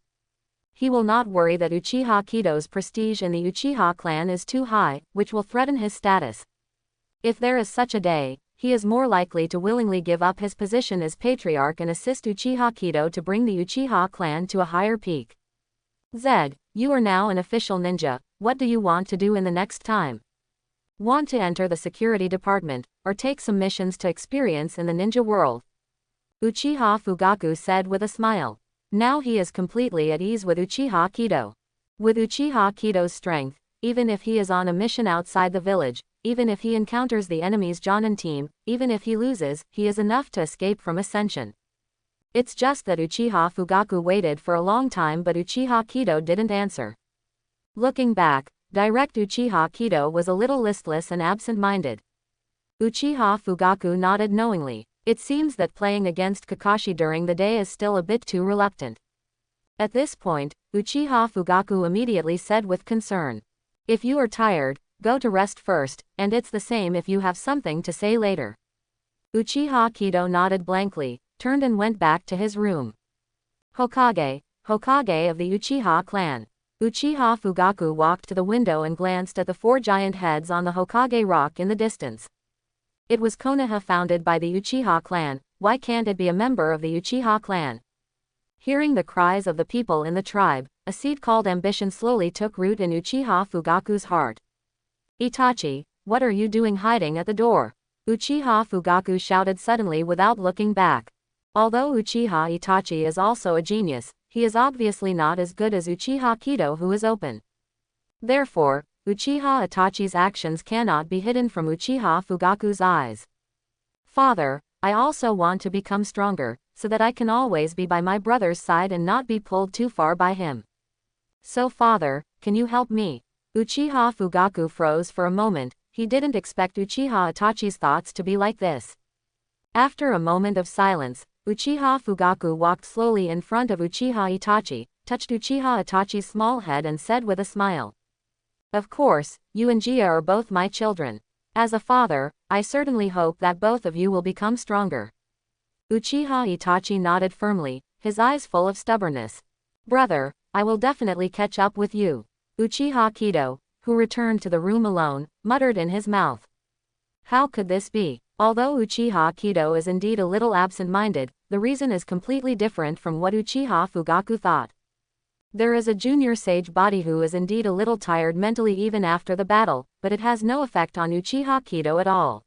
He will not worry that Uchiha Kido's prestige in the Uchiha clan is too high, which will threaten his status. If there is such a day, he is more likely to willingly give up his position as patriarch and assist Uchiha Kido to bring the Uchiha clan to a higher peak. Zed, you are now an official ninja. What do you want to do in the next time? Want to enter the security department, or take some missions to experience in the ninja world? Uchiha Fugaku said with a smile. Now he is completely at ease with Uchiha Kido. With Uchiha Kido's strength, even if he is on a mission outside the village, even if he encounters the enemy's Jonin team, even if he loses, he is enough to escape from ascension. It's just that Uchiha Fugaku waited for a long time but Uchiha Kido didn't answer. Looking back, Direct Uchiha Kido was a little listless and absent-minded. Uchiha Fugaku nodded knowingly. It seems that playing against Kakashi during the day is still a bit too reluctant. At this point, Uchiha Fugaku immediately said with concern. If you are tired, go to rest first, and it's the same if you have something to say later. Uchiha Kido nodded blankly, turned and went back to his room. Hokage, Hokage of the Uchiha clan. Uchiha Fugaku walked to the window and glanced at the 4 giant heads on the Hokage rock in the distance. It was Konoha founded by the Uchiha clan. Why can't it be a member of the Uchiha clan? Hearing the cries of the people in the tribe, a seed called ambition slowly took root in Uchiha Fugaku's heart. Itachi, what are you doing hiding at the door? Uchiha Fugaku shouted suddenly without looking back. Although Uchiha Itachi is also a genius, he is obviously not as good as Uchiha Kido who is open. Therefore, Uchiha Itachi's actions cannot be hidden from Uchiha Fugaku's eyes. Father, I also want to become stronger, so that I can always be by my brother's side and not be pulled too far by him. So father, can you help me? Uchiha Fugaku froze for a moment. He didn't expect Uchiha Itachi's thoughts to be like this. After a moment of silence, Uchiha Fugaku walked slowly in front of Uchiha Itachi, touched Uchiha Itachi's small head and said with a smile. Of course, you and Jia are both my children. As a father, I certainly hope that both of you will become stronger. Uchiha Itachi nodded firmly, his eyes full of stubbornness. Brother, I will definitely catch up with you. Uchiha Kido, who returned to the room alone, muttered in his mouth. How could this be? Although Uchiha Kido is indeed a little absent-minded, the reason is completely different from what Uchiha Fugaku thought. There is a junior sage body who is indeed a little tired mentally even after the battle, but it has no effect on Uchiha Kido at all.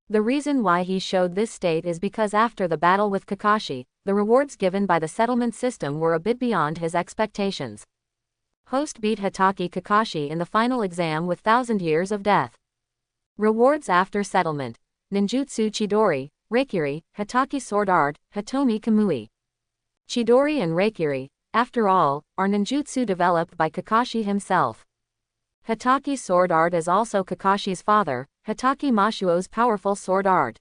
The reason why he showed this state is because after the battle with Kakashi, the rewards given by the settlement system were a bit beyond his expectations. Host beat Hitaki Kakashi in the final exam with 1,000 years of death. Rewards after settlement. Ninjutsu Chidori, Reikiri, Hitaki Sword Art, Hitomi Kamui. Chidori and Reikiri, after all, are ninjutsu developed by Kakashi himself. Hitaki's sword art is also Kakashi's father, Hitaki Mashuo's powerful sword art.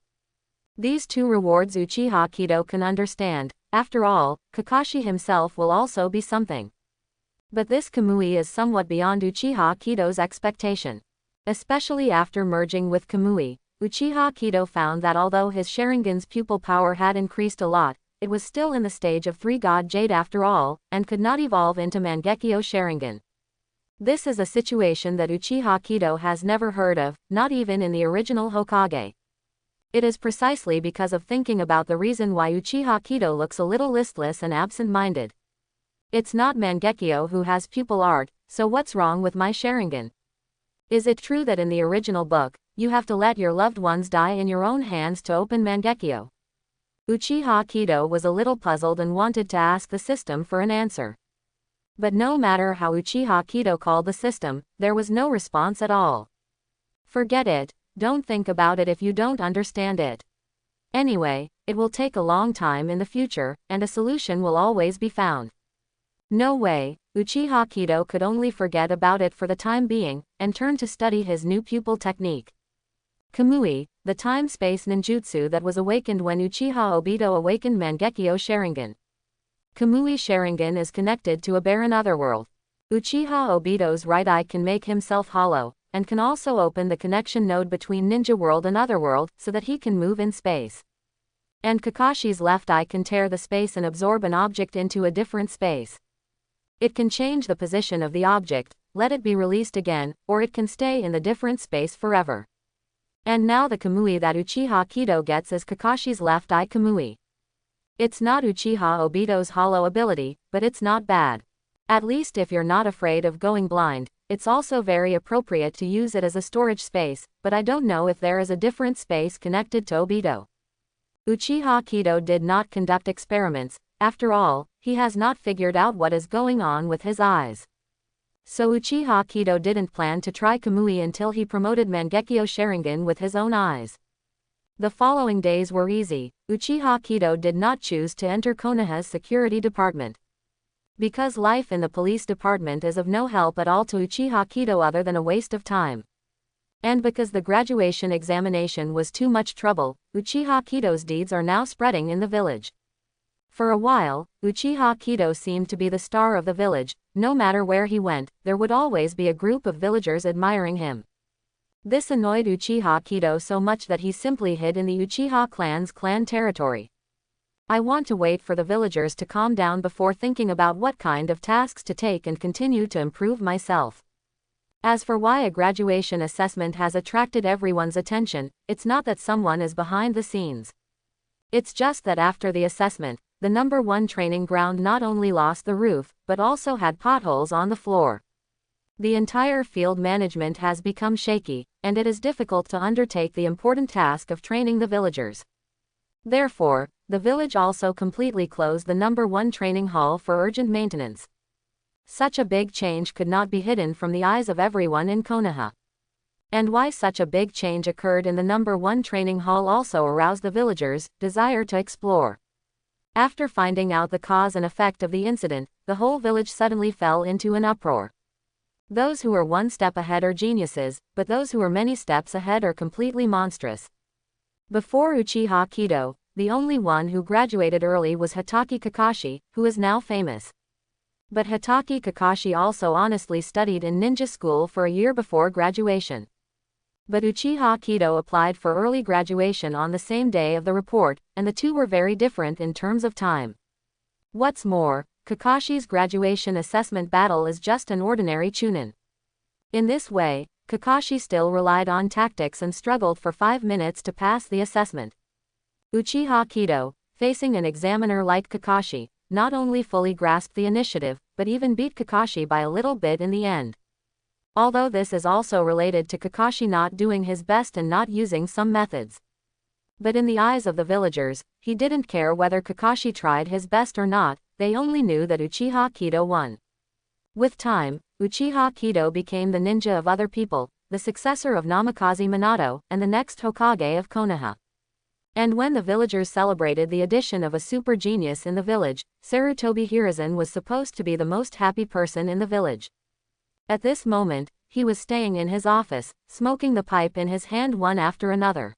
These two rewards Uchiha Kido can understand. After all, Kakashi himself will also be something. But this Kamui is somewhat beyond Uchiha Kido's expectation. Especially after merging with Kamui, Uchiha Kido found that although his Sharingan's pupil power had increased a lot, it was still in the stage of 3-God Jade after all, and could not evolve into Mangekyo Sharingan. This is a situation that Uchiha Kido has never heard of, not even in the original Hokage. It is precisely because of thinking about the reason why Uchiha Kido looks a little listless and absent-minded. It's not Mangekyo who has pupil art, so what's wrong with my Sharingan? Is it true that in the original book, you have to let your loved ones die in your own hands to open Mangekyo? Uchiha Kido was a little puzzled and wanted to ask the system for an answer. But no matter how Uchiha Kido called the system, there was no response at all. Forget it, don't think about it if you don't understand it. Anyway, it will take a long time in the future, and a solution will always be found. No way, Uchiha Kido could only forget about it for the time being, and turn to study his new pupil technique. Kamui, the time-space ninjutsu that was awakened when Uchiha Obito awakened Mangekyo Sharingan. Kamui Sharingan is connected to a barren otherworld. Uchiha Obito's right eye can make himself hollow, and can also open the connection node between Ninja World and Otherworld so that he can move in space. And Kakashi's left eye can tear the space and absorb an object into a different space. It can change the position of the object, let it be released again, or it can stay in the different space forever. And now the Kamui that Uchiha Kido gets is Kakashi's left eye Kamui. It's not Uchiha Obito's hollow ability, but it's not bad. At least if you're not afraid of going blind, it's also very appropriate to use it as a storage space, but I don't know if there is a different space connected to Obito. Uchiha Kido did not conduct experiments, after all, he has not figured out what is going on with his eyes. So Uchiha Kido didn't plan to try Kamui until he promoted Mangekyo Sharingan with his own eyes. The following days were easy. Uchiha Kido did not choose to enter Konoha's security department. Because life in the police department is of no help at all to Uchiha Kido other than a waste of time. And because the graduation examination was too much trouble, Uchiha Kido's deeds are now spreading in the village. For a while, Uchiha Kido seemed to be the star of the village. No matter where he went, there would always be a group of villagers admiring him. This annoyed Uchiha Kido so much that he simply hid in the Uchiha clan's clan territory. I want to wait for the villagers to calm down before thinking about what kind of tasks to take and continue to improve myself. As for why a graduation assessment has attracted everyone's attention, it's not that someone is behind the scenes. It's just that after the assessment, the number 1 training ground not only lost the roof, but also had potholes on the floor. The entire field management has become shaky, and it is difficult to undertake the important task of training the villagers. Therefore, the village also completely closed the number 1 training hall for urgent maintenance. Such a big change could not be hidden from the eyes of everyone in Konoha. And why such a big change occurred in the number 1 training hall also aroused the villagers' desire to explore. After finding out the cause and effect of the incident, the whole village suddenly fell into an uproar. Those who are 1 step ahead are geniuses, but those who are many steps ahead are completely monstrous. Before Uchiha Kido, the only one who graduated early was Hatake Kakashi, who is now famous. But Hatake Kakashi also honestly studied in ninja school for a year before graduation. But Uchiha Kido applied for early graduation on the same day of the report, and the two were very different in terms of time. What's more, Kakashi's graduation assessment battle is just an ordinary chunin. In this way, Kakashi still relied on tactics and struggled for 5 minutes to pass the assessment. Uchiha Kido, facing an examiner like Kakashi, not only fully grasped the initiative, but even beat Kakashi by a little bit in the end. Although this is also related to Kakashi not doing his best and not using some methods. But in the eyes of the villagers, he didn't care whether Kakashi tried his best or not, they only knew that Uchiha Kido won. With time, Uchiha Kido became the ninja of other people, the successor of Namikaze Minato, and the next Hokage of Konoha. And when the villagers celebrated the addition of a super genius in the village, Sarutobi Hiruzen was supposed to be the most happy person in the village. At this moment, he was staying in his office, smoking the pipe in his hand one after another.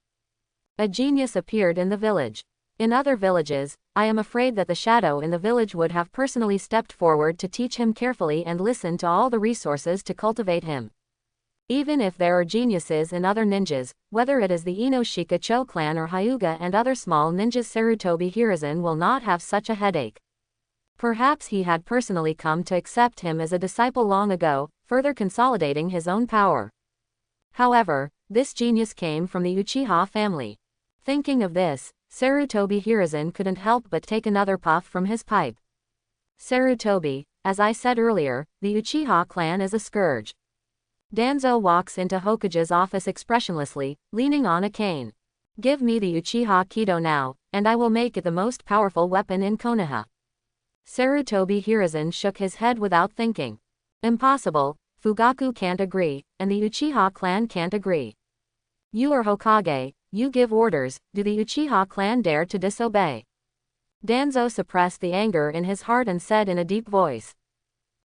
A genius appeared in the village. In other villages, I am afraid that the shadow in the village would have personally stepped forward to teach him carefully and listen to all the resources to cultivate him. Even if there are geniuses in other ninjas, whether it is the Inoshika Cho clan or Hyuga and other small ninjas, Sarutobi Hiruzen will not have such a headache. Perhaps he had personally come to accept him as a disciple long ago, further consolidating his own power. However, this genius came from the Uchiha family. Thinking of this, Sarutobi Hiruzen couldn't help but take another puff from his pipe. Sarutobi, as I said earlier, the Uchiha clan is a scourge. Danzo walks into Hokage's office expressionlessly, leaning on a cane. Give me the Uchiha Kido now, and I will make it the most powerful weapon in Konoha. Sarutobi Hiruzen shook his head without thinking. Impossible, Fugaku can't agree, and the Uchiha clan can't agree. You are Hokage, you give orders, do the Uchiha clan dare to disobey? Danzo suppressed the anger in his heart and said in a deep voice.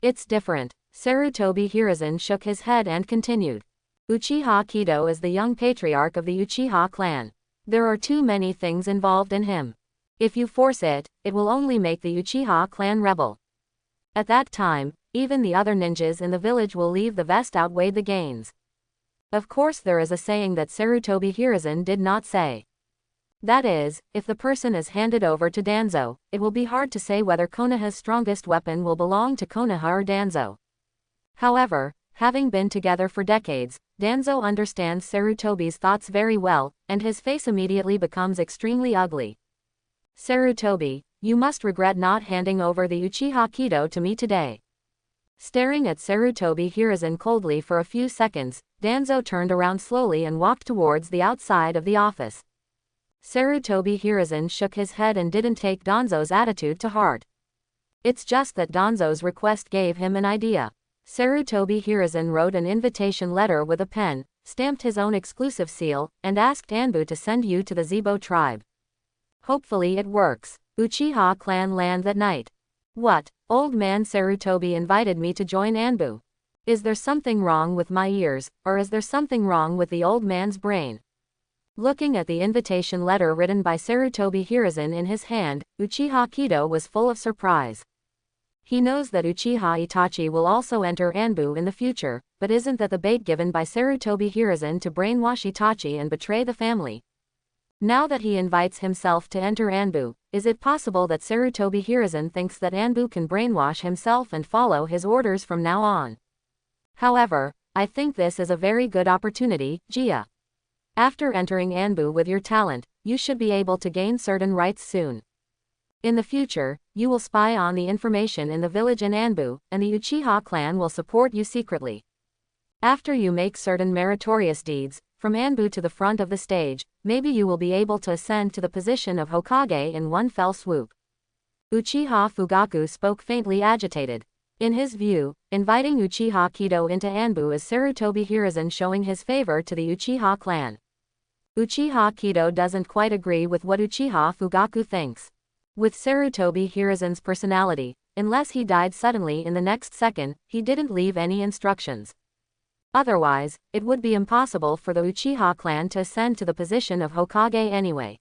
It's different. Sarutobi Hiruzen shook his head and continued. Uchiha Kido is the young patriarch of the Uchiha clan. There are too many things involved in him. If you force it, it will only make the Uchiha clan rebel. At that time, even the other ninjas in the village will leave. The vest outweighed the gains. Of course there is a saying that Sarutobi Hiruzen did not say. That is, if the person is handed over to Danzo, it will be hard to say whether Konoha's strongest weapon will belong to Konoha or Danzo. However, having been together for decades, Danzo understands Sarutobi's thoughts very well, and his face immediately becomes extremely ugly. Sarutobi, you must regret not handing over the Uchiha Kido to me today. Staring at Sarutobi Hiruzen coldly for a few seconds, Danzo turned around slowly and walked towards the outside of the office. Sarutobi Hiruzen shook his head and didn't take Danzo's attitude to heart. It's just that Danzo's request gave him an idea. Sarutobi Hiruzen wrote an invitation letter with a pen, stamped his own exclusive seal, and asked Anbu to send you to the Zebo tribe. Hopefully it works. Uchiha clan land that night. What, old man? Sarutobi invited me to join Anbu. Is there something wrong with my ears, or is there something wrong with the old man's brain? Looking at the invitation letter written by Sarutobi Hiruzen in his hand, Uchiha Kido was full of surprise. He knows that Uchiha Itachi will also enter Anbu in the future, but isn't that the bait given by Sarutobi Hiruzen to brainwash Itachi and betray the family? Now that he invites himself to enter Anbu, is it possible that Sarutobi Hiruzen thinks that Anbu can brainwash himself and follow his orders from now on? However, I think this is a very good opportunity, Jia. After entering Anbu with your talent, you should be able to gain certain rights soon. In the future, you will spy on the information in the village in Anbu, and the Uchiha clan will support you secretly. After you make certain meritorious deeds, from Anbu to the front of the stage, maybe you will be able to ascend to the position of Hokage in one fell swoop. Uchiha Fugaku spoke faintly agitated. In his view, inviting Uchiha Kido into Anbu is Sarutobi Hiruzen showing his favor to the Uchiha clan. Uchiha Kido doesn't quite agree with what Uchiha Fugaku thinks. With Sarutobi Hiruzen's personality, unless he died suddenly in the next second, he didn't leave any instructions. Otherwise, it would be impossible for the Uchiha clan to ascend to the position of Hokage anyway.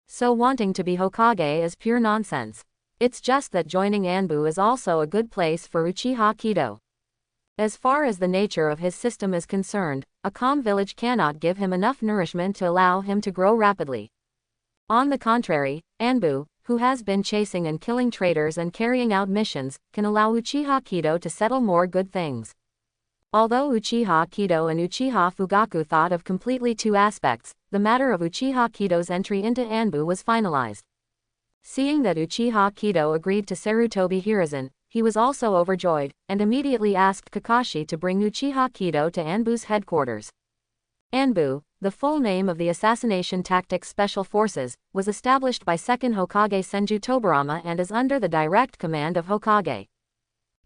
So wanting to be Hokage is pure nonsense. It's just that joining Anbu is also a good place for Uchiha Kido. As far as the nature of his system is concerned, a calm village cannot give him enough nourishment to allow him to grow rapidly. On the contrary, Anbu, who has been chasing and killing traitors and carrying out missions, can allow Uchiha Kido to settle more good things. Although Uchiha Kido and Uchiha Fugaku thought of completely two aspects, the matter of Uchiha Kido's entry into Anbu was finalized. Seeing that Uchiha Kido agreed to Sarutobi Hiruzen, he was also overjoyed, and immediately asked Kakashi to bring Uchiha Kido to Anbu's headquarters. Anbu, the full name of the Assassination Tactics Special Forces, was established by 2nd Hokage Senju Tobarama and is under the direct command of Hokage.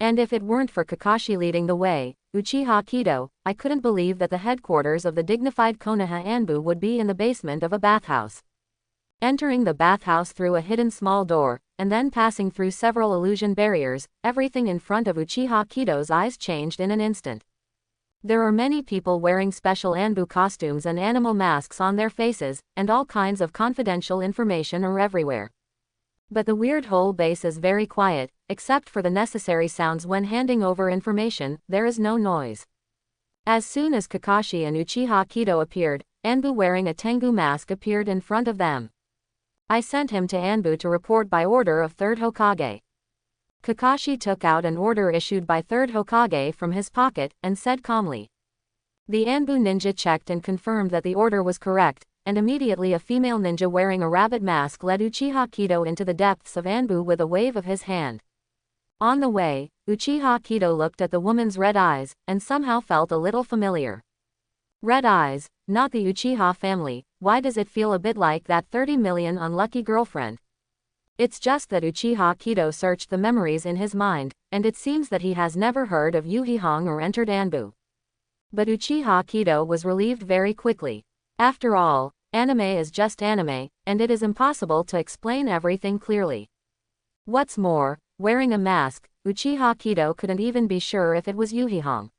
And if it weren't for Kakashi leading the way, Uchiha Kido, I couldn't believe that the headquarters of the dignified Konoha Anbu would be in the basement of a bathhouse. Entering the bathhouse through a hidden small door, and then passing through several illusion barriers, everything in front of Uchiha Kido's eyes changed in an instant. There are many people wearing special Anbu costumes and animal masks on their faces, and all kinds of confidential information are everywhere. But the weird whole base is very quiet, except for the necessary sounds when handing over information. There is no noise. As soon as Kakashi and Uchiha Kido appeared, Anbu wearing a Tengu mask appeared in front of them. I sent him to Anbu to report by order of 3rd Hokage. Kakashi took out an order issued by 3rd Hokage from his pocket, and said calmly. The Anbu ninja checked and confirmed that the order was correct, and immediately a female ninja wearing a rabbit mask led Uchiha Kido into the depths of Anbu with a wave of his hand. On the way, Uchiha Kido looked at the woman's red eyes, and somehow felt a little familiar. Red eyes, not the Uchiha family, why does it feel a bit like that 30 million unlucky girlfriend? It's just that Uchiha Kido searched the memories in his mind, and it seems that he has never heard of Yuhihong or entered Anbu. But Uchiha Kido was relieved very quickly. After all, anime is just anime, and it is impossible to explain everything clearly. What's more, wearing a mask, Uchiha Kido couldn't even be sure if it was Yuhihong.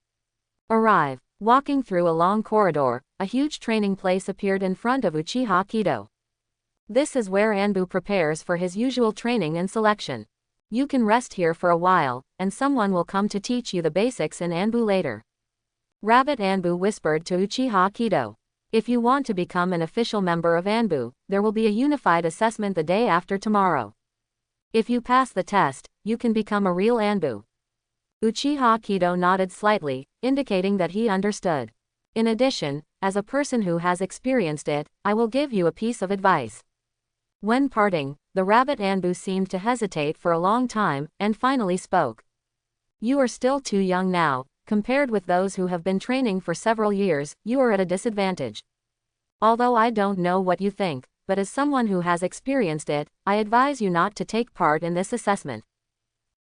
Arrive. Walking through a long corridor, a huge training place appeared in front of Uchiha Kido. This is where Anbu prepares for his usual training and selection. You can rest here for a while, and someone will come to teach you the basics in Anbu later. Rabbit Anbu whispered to Uchiha Kido. If you want to become an official member of Anbu, there will be a unified assessment the day after tomorrow. If you pass the test, you can become a real Anbu. Uchiha Kido nodded slightly, indicating that he understood. In addition, as a person who has experienced it, I will give you a piece of advice. When parting, the rabbit Anbu seemed to hesitate for a long time, and finally spoke. You are still too young now. Compared with those who have been training for several years, you are at a disadvantage. Although I don't know what you think, but as someone who has experienced it, I advise you not to take part in this assessment.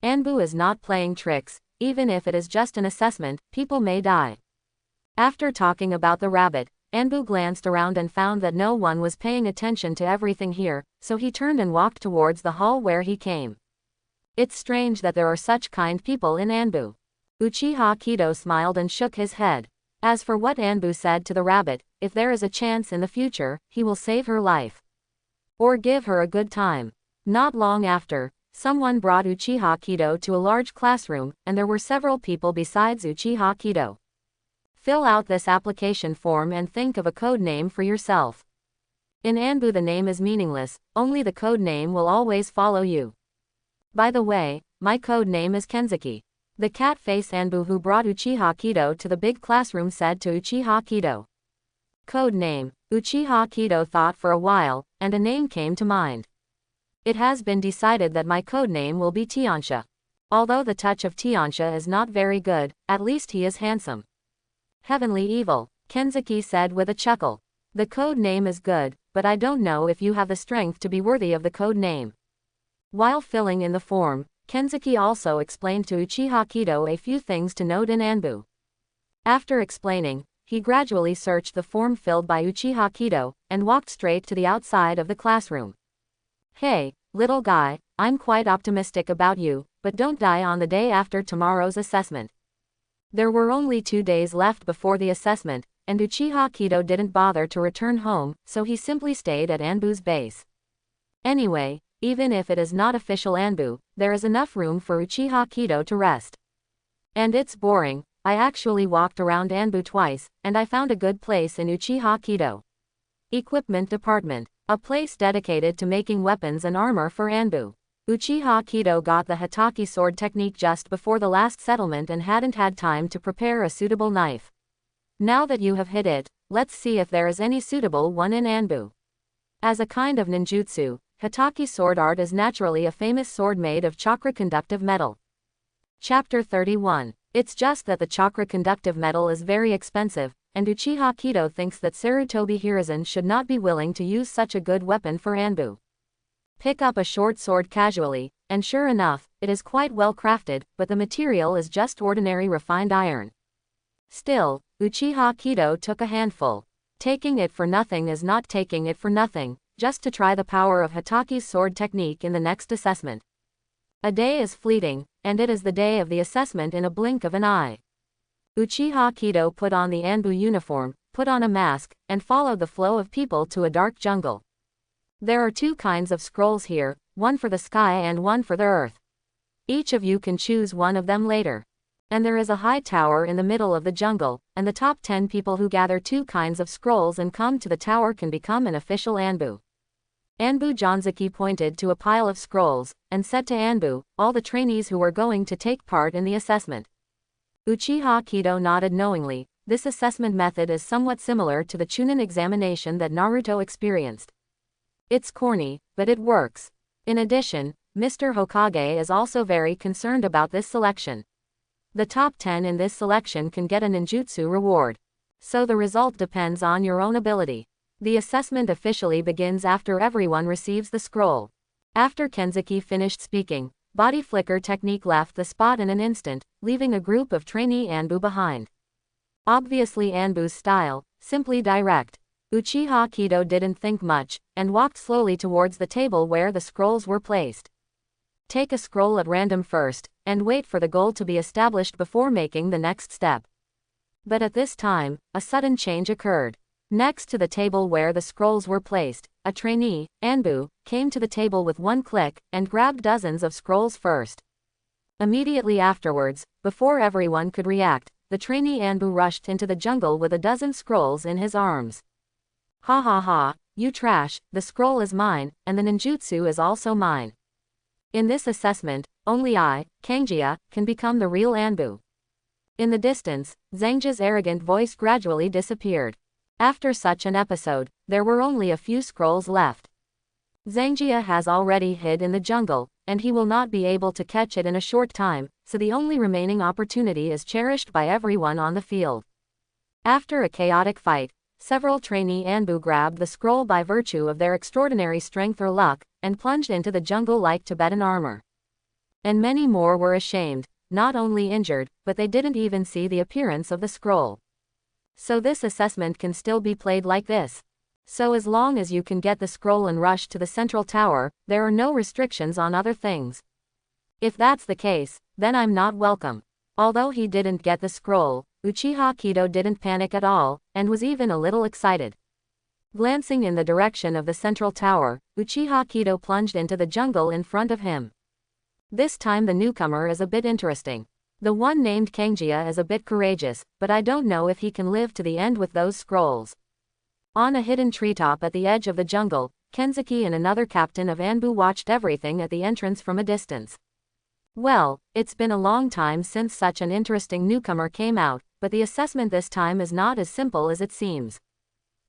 Anbu is not playing tricks. Even if it is just an assessment, people may die. After talking about the rabbit, Anbu glanced around and found that no one was paying attention to everything here, so he turned and walked towards the hall where he came. It's strange that there are such kind people in Anbu. Uchiha Kido smiled and shook his head. As for what Anbu said to the rabbit, if there is a chance in the future, he will save her life. Or give her a good time. Not long after, someone brought Uchiha Kido to a large classroom, and there were several people besides Uchiha Kido. Fill out this application form and think of a code name for yourself. In Anbu the name is meaningless, only the code name will always follow you. By the way, my code name is Kenzuki. The cat face Anbu who brought Uchiha Kido to the big classroom said to Uchiha Kido. Code name. Uchiha Kido thought for a while, and a name came to mind. It has been decided that my code name will be Tiansha. Although the touch of Tiansha is not very good, at least he is handsome. Heavenly Evil, Kenzuki said with a chuckle. The code name is good, but I don't know if you have the strength to be worthy of the code name. While filling in the form, Kenzuki also explained to Uchiha Kido a few things to note in Anbu. After explaining, he gradually searched the form filled by Uchiha Kido, and walked straight to the outside of the classroom. Hey, little guy, I'm quite optimistic about you, but don't die on the day after tomorrow's assessment. There were only 2 days left before the assessment, and Uchiha Kido didn't bother to return home, so he simply stayed at Anbu's base. Anyway, even if it is not official Anbu, there is enough room for Uchiha Kido to rest. And it's boring. I actually walked around Anbu twice, and I found a good place in Uchiha Kido. Equipment Department. A place dedicated to making weapons and armor for Anbu. Uchiha Kido got the Hokage sword technique just before the last settlement and hadn't had time to prepare a suitable knife. Now that you have hit it, let's see if there is any suitable one in Anbu. As a kind of ninjutsu, Hokage sword art is naturally a famous sword made of chakra-conductive metal. Chapter 31. It's just that the chakra-conductive metal is very expensive, and Uchiha Kido thinks that Sarutobi Hiruzen should not be willing to use such a good weapon for Anbu. Pick up a short sword casually, and sure enough, it is quite well crafted, but the material is just ordinary refined iron. Still, Uchiha Kido took a handful. Taking it for nothing is not taking it for nothing, just to try the power of Hokage's sword technique in the next assessment. A day is fleeting, and it is the day of the assessment in a blink of an eye. Uchiha Kido put on the Anbu uniform, put on a mask, and followed the flow of people to a dark jungle. There are 2 kinds of scrolls here, one for the sky and one for the earth. Each of you can choose one of them later. And there is a high tower in the middle of the jungle, and the top 10 people who gather 2 kinds of scrolls and come to the tower can become an official Anbu. Anbu Janzuki pointed to a pile of scrolls, and said to Anbu, all the trainees who were going to take part in the assessment. Uchiha Kido nodded knowingly, This assessment method is somewhat similar to the Chunin examination that Naruto experienced. It's corny, but it works. In addition, Mr. Hokage is also very concerned about this selection. The top 10 in this selection can get a ninjutsu reward. So the result depends on your own ability. The assessment officially begins after everyone receives the scroll. After Kenzuki finished speaking, body flicker technique left the spot in an instant, leaving a group of trainee Anbu behind. Obviously Anbu's style, simply direct. Uchiha Kido didn't think much, and walked slowly towards the table where the scrolls were placed. Take a scroll at random first, and wait for the goal to be established before making the next step. But at this time, a sudden change occurred. Next to the table where the scrolls were placed, a trainee, Anbu, came to the table with one click, and grabbed dozens of scrolls first. Immediately afterwards, before everyone could react, the trainee Anbu rushed into the jungle with a dozen scrolls in his arms. Ha ha ha, you trash, the scroll is mine, and the ninjutsu is also mine. In this assessment, only I, Kangjia, can become the real Anbu. In the distance, Zhangjia's arrogant voice gradually disappeared. After such an episode, there were only a few scrolls left. Zhangjia has already hid in the jungle, and he will not be able to catch it in a short time, so the only remaining opportunity is cherished by everyone on the field. After a chaotic fight, several trainee Anbu grabbed the scroll by virtue of their extraordinary strength or luck, and plunged into the jungle like Tibetan armor. And many more were ashamed, not only injured, but they didn't even see the appearance of the scroll. So this assessment can still be played like this. So as long as you can get the scroll and rush to the central tower, there are no restrictions on other things. If that's the case, then I'm not welcome. Although he didn't get the scroll, Uchiha Kido didn't panic at all, and was even a little excited. Glancing in the direction of the central tower, Uchiha Kido plunged into the jungle in front of him. This time the newcomer is a bit interesting. The one named Kangjia is a bit courageous, but I don't know if he can live to the end with those scrolls. On a hidden treetop at the edge of the jungle, Kenzuki and another captain of Anbu watched everything at the entrance from a distance. Well, it's been a long time since such an interesting newcomer came out, but the assessment this time is not as simple as it seems.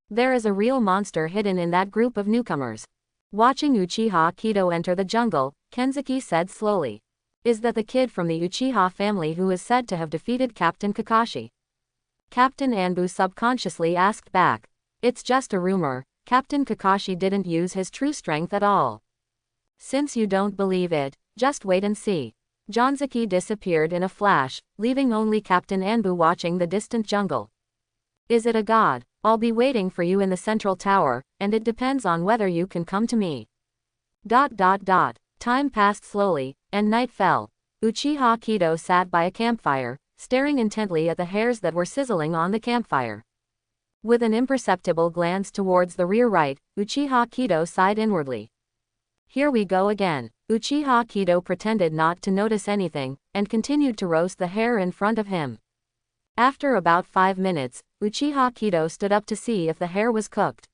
There is a real monster hidden in that group of newcomers. Watching Uchiha Kido enter the jungle, Kenzuki said slowly. Is that the kid from the Uchiha family who is said to have defeated Captain Kakashi? Captain Anbu subconsciously asked back. It's just a rumor, Captain Kakashi didn't use his true strength at all. Since you don't believe it, just wait and see. Janzuki disappeared in a flash, leaving only Captain Anbu watching the distant jungle. Is it a god? I'll be waiting for you in the central tower, and it depends on whether you can come to me. ... Time passed slowly, and night fell. Uchiha Kido sat by a campfire, staring intently at the hairs that were sizzling on the campfire. With an imperceptible glance towards the rear right, Uchiha Kido sighed inwardly. Here we go again. Uchiha Kido pretended not to notice anything, and continued to roast the hair in front of him. After about 5 minutes, Uchiha Kido stood up to see if the hair was cooked.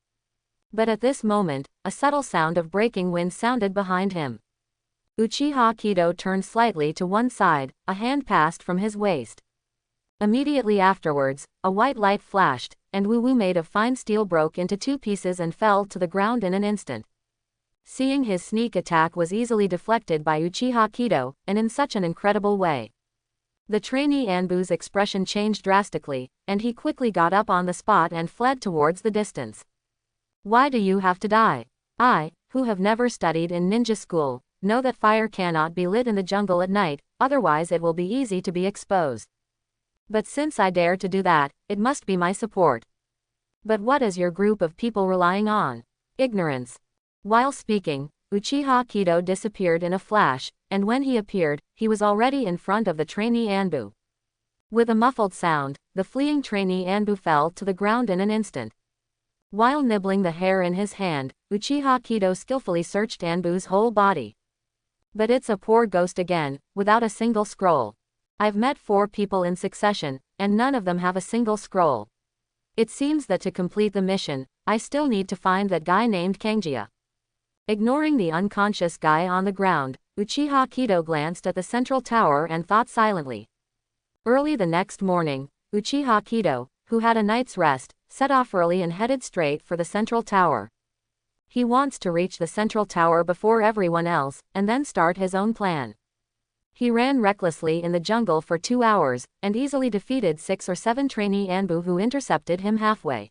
But at this moment, a subtle sound of breaking wind sounded behind him. Uchiha Kido turned slightly to one side, a hand passed from his waist. Immediately afterwards, a white light flashed, and Wu made of fine steel broke into 2 pieces and fell to the ground in an instant. Seeing his sneak attack was easily deflected by Uchiha Kido, and in such an incredible way. The trainee Anbu's expression changed drastically, and he quickly got up on the spot and fled towards the distance. Why do you have to die? I, who have never studied in ninja school, know that fire cannot be lit in the jungle at night, otherwise it will be easy to be exposed. But since I dare to do that, it must be my support. But what is your group of people relying on? Ignorance. While speaking, Uchiha Kido disappeared in a flash, and when he appeared, he was already in front of the trainee Anbu. With a muffled sound, the fleeing trainee Anbu fell to the ground in an instant. While nibbling the hair in his hand, Uchiha Kido skillfully searched Anbu's whole body. But it's a poor ghost again, without a single scroll. I've met 4 people in succession, and none of them have a single scroll. It seems that to complete the mission, I still need to find that guy named Kangjia. Ignoring the unconscious guy on the ground, Uchiha Kido glanced at the central tower and thought silently. Early the next morning, Uchiha Kido, who had a night's rest, set off early and headed straight for the central tower. He wants to reach the central tower before everyone else, and then start his own plan. He ran recklessly in the jungle for 2 hours, and easily defeated 6 or 7 trainee Anbu who intercepted him halfway.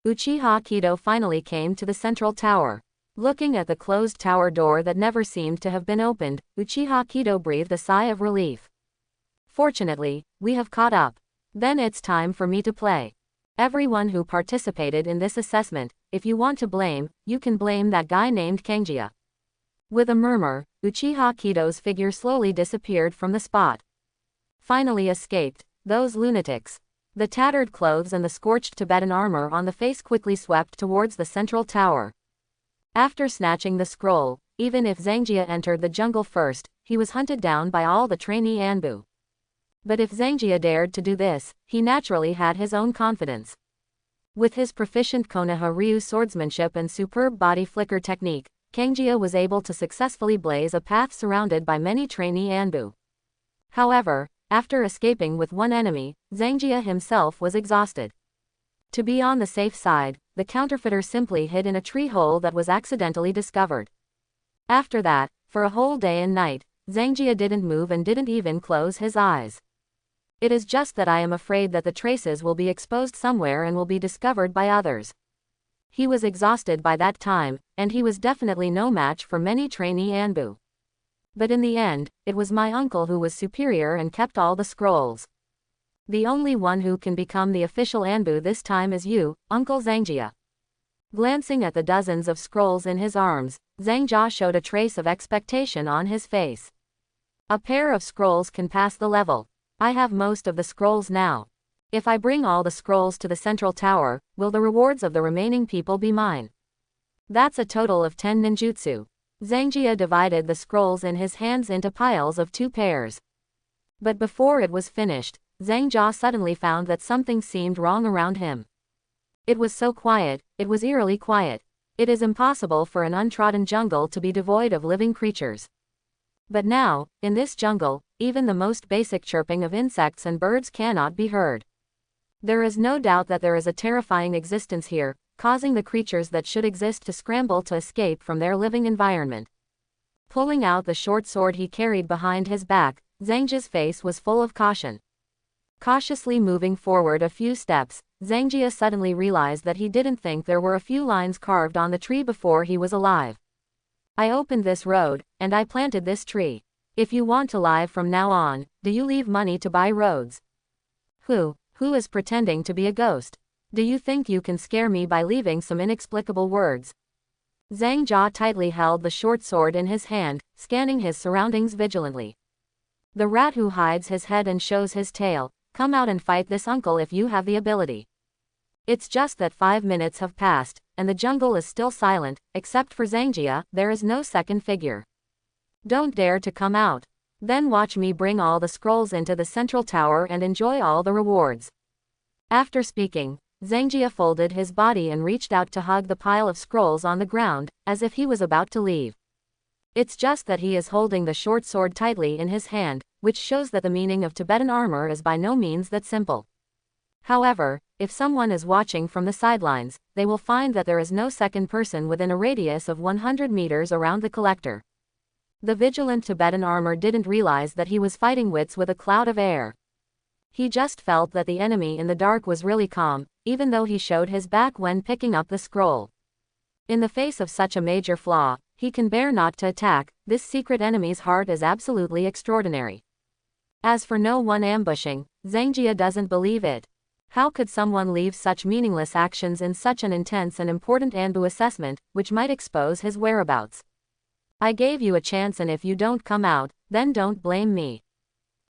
Uchiha Kido finally came to the central tower. Looking at the closed tower door that never seemed to have been opened, Uchiha Kido breathed a sigh of relief. Fortunately, we have caught up. Then it's time for me to play. Everyone who participated in this assessment, if you want to blame, you can blame that guy named Kangjia. With a murmur, Uchiha Kido's figure slowly disappeared from the spot. Finally escaped, those lunatics. The tattered clothes and the scorched Tibetan armor on the face quickly swept towards the central tower. After snatching the scroll, even if Zangjia entered the jungle first, he was hunted down by all the trainee Anbu. But if Zangjia dared to do this, he naturally had his own confidence. With his proficient Konoha Ryu swordsmanship and superb body flicker technique, Kangjia was able to successfully blaze a path surrounded by many trainee Anbu. However, after escaping with one enemy, Zangjia himself was exhausted. To be on the safe side, the counterfeiter simply hid in a tree hole that was accidentally discovered. After that, for a whole day and night, Zangjia didn't move and didn't even close his eyes. It is just that I am afraid that the traces will be exposed somewhere and will be discovered by others. He was exhausted by that time, and he was definitely no match for many trainee Anbu. But in the end, it was my uncle who was superior and kept all the scrolls. The only one who can become the official Anbu this time is you, Uncle Zangjia. Glancing at the dozens of scrolls in his arms, Zangjia showed a trace of expectation on his face. A pair of scrolls can pass the level. I have most of the scrolls now. If I bring all the scrolls to the central tower, will the rewards of the remaining people be mine? That's a total of 10 ninjutsu. Zangjia divided the scrolls in his hands into piles of 2 pairs. But before it was finished, Zangjia suddenly found that something seemed wrong around him. It was so quiet, it was eerily quiet. It is impossible for an untrodden jungle to be devoid of living creatures. But now, in this jungle, even the most basic chirping of insects and birds cannot be heard. There is no doubt that there is a terrifying existence here, causing the creatures that should exist to scramble to escape from their living environment. Pulling out the short sword he carried behind his back, Zangjia's face was full of caution. Cautiously moving forward a few steps, Zangjia suddenly realized that he didn't think there were a few lines carved on the tree before he was alive. I opened this road, and I planted this tree. If you want to live from now on, do you leave money to buy roads? Who is pretending to be a ghost? Do you think you can scare me by leaving some inexplicable words? Zangjia tightly held the short sword in his hand, scanning his surroundings vigilantly. The rat who hides his head and shows his tail, come out and fight this uncle if you have the ability. It's just that 5 minutes have passed, and the jungle is still silent, except for Zangjia, there is no second figure. Don't dare to come out. Then watch me bring all the scrolls into the central tower and enjoy all the rewards. After speaking, Zangjia folded his body and reached out to hug the pile of scrolls on the ground, as if he was about to leave. It's just that he is holding the short sword tightly in his hand, which shows that the meaning of Tibetan armor is by no means that simple. However, if someone is watching from the sidelines, they will find that there is no second person within a radius of 100 meters around the collector. The vigilant Tibetan armor didn't realize that he was fighting wits with a cloud of air. He just felt that the enemy in the dark was really calm, even though he showed his back when picking up the scroll. In the face of such a major flaw, he can bear not to attack. This secret enemy's heart is absolutely extraordinary. As for no one ambushing, Zangjia doesn't believe it. How could someone leave such meaningless actions in such an intense and important Anbu assessment, which might expose his whereabouts? I gave you a chance, and if you don't come out, then don't blame me.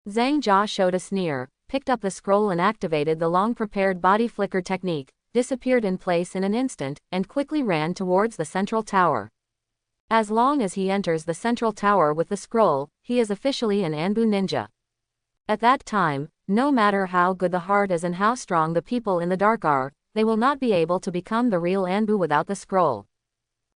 Zangjia showed a sneer, picked up the scroll and activated the long-prepared body flicker technique, disappeared in place in an instant, and quickly ran towards the central tower. As long as he enters the central tower with the scroll, he is officially an Anbu ninja. At that time, no matter how good the heart is and how strong the people in the dark are, they will not be able to become the real Anbu without the scroll.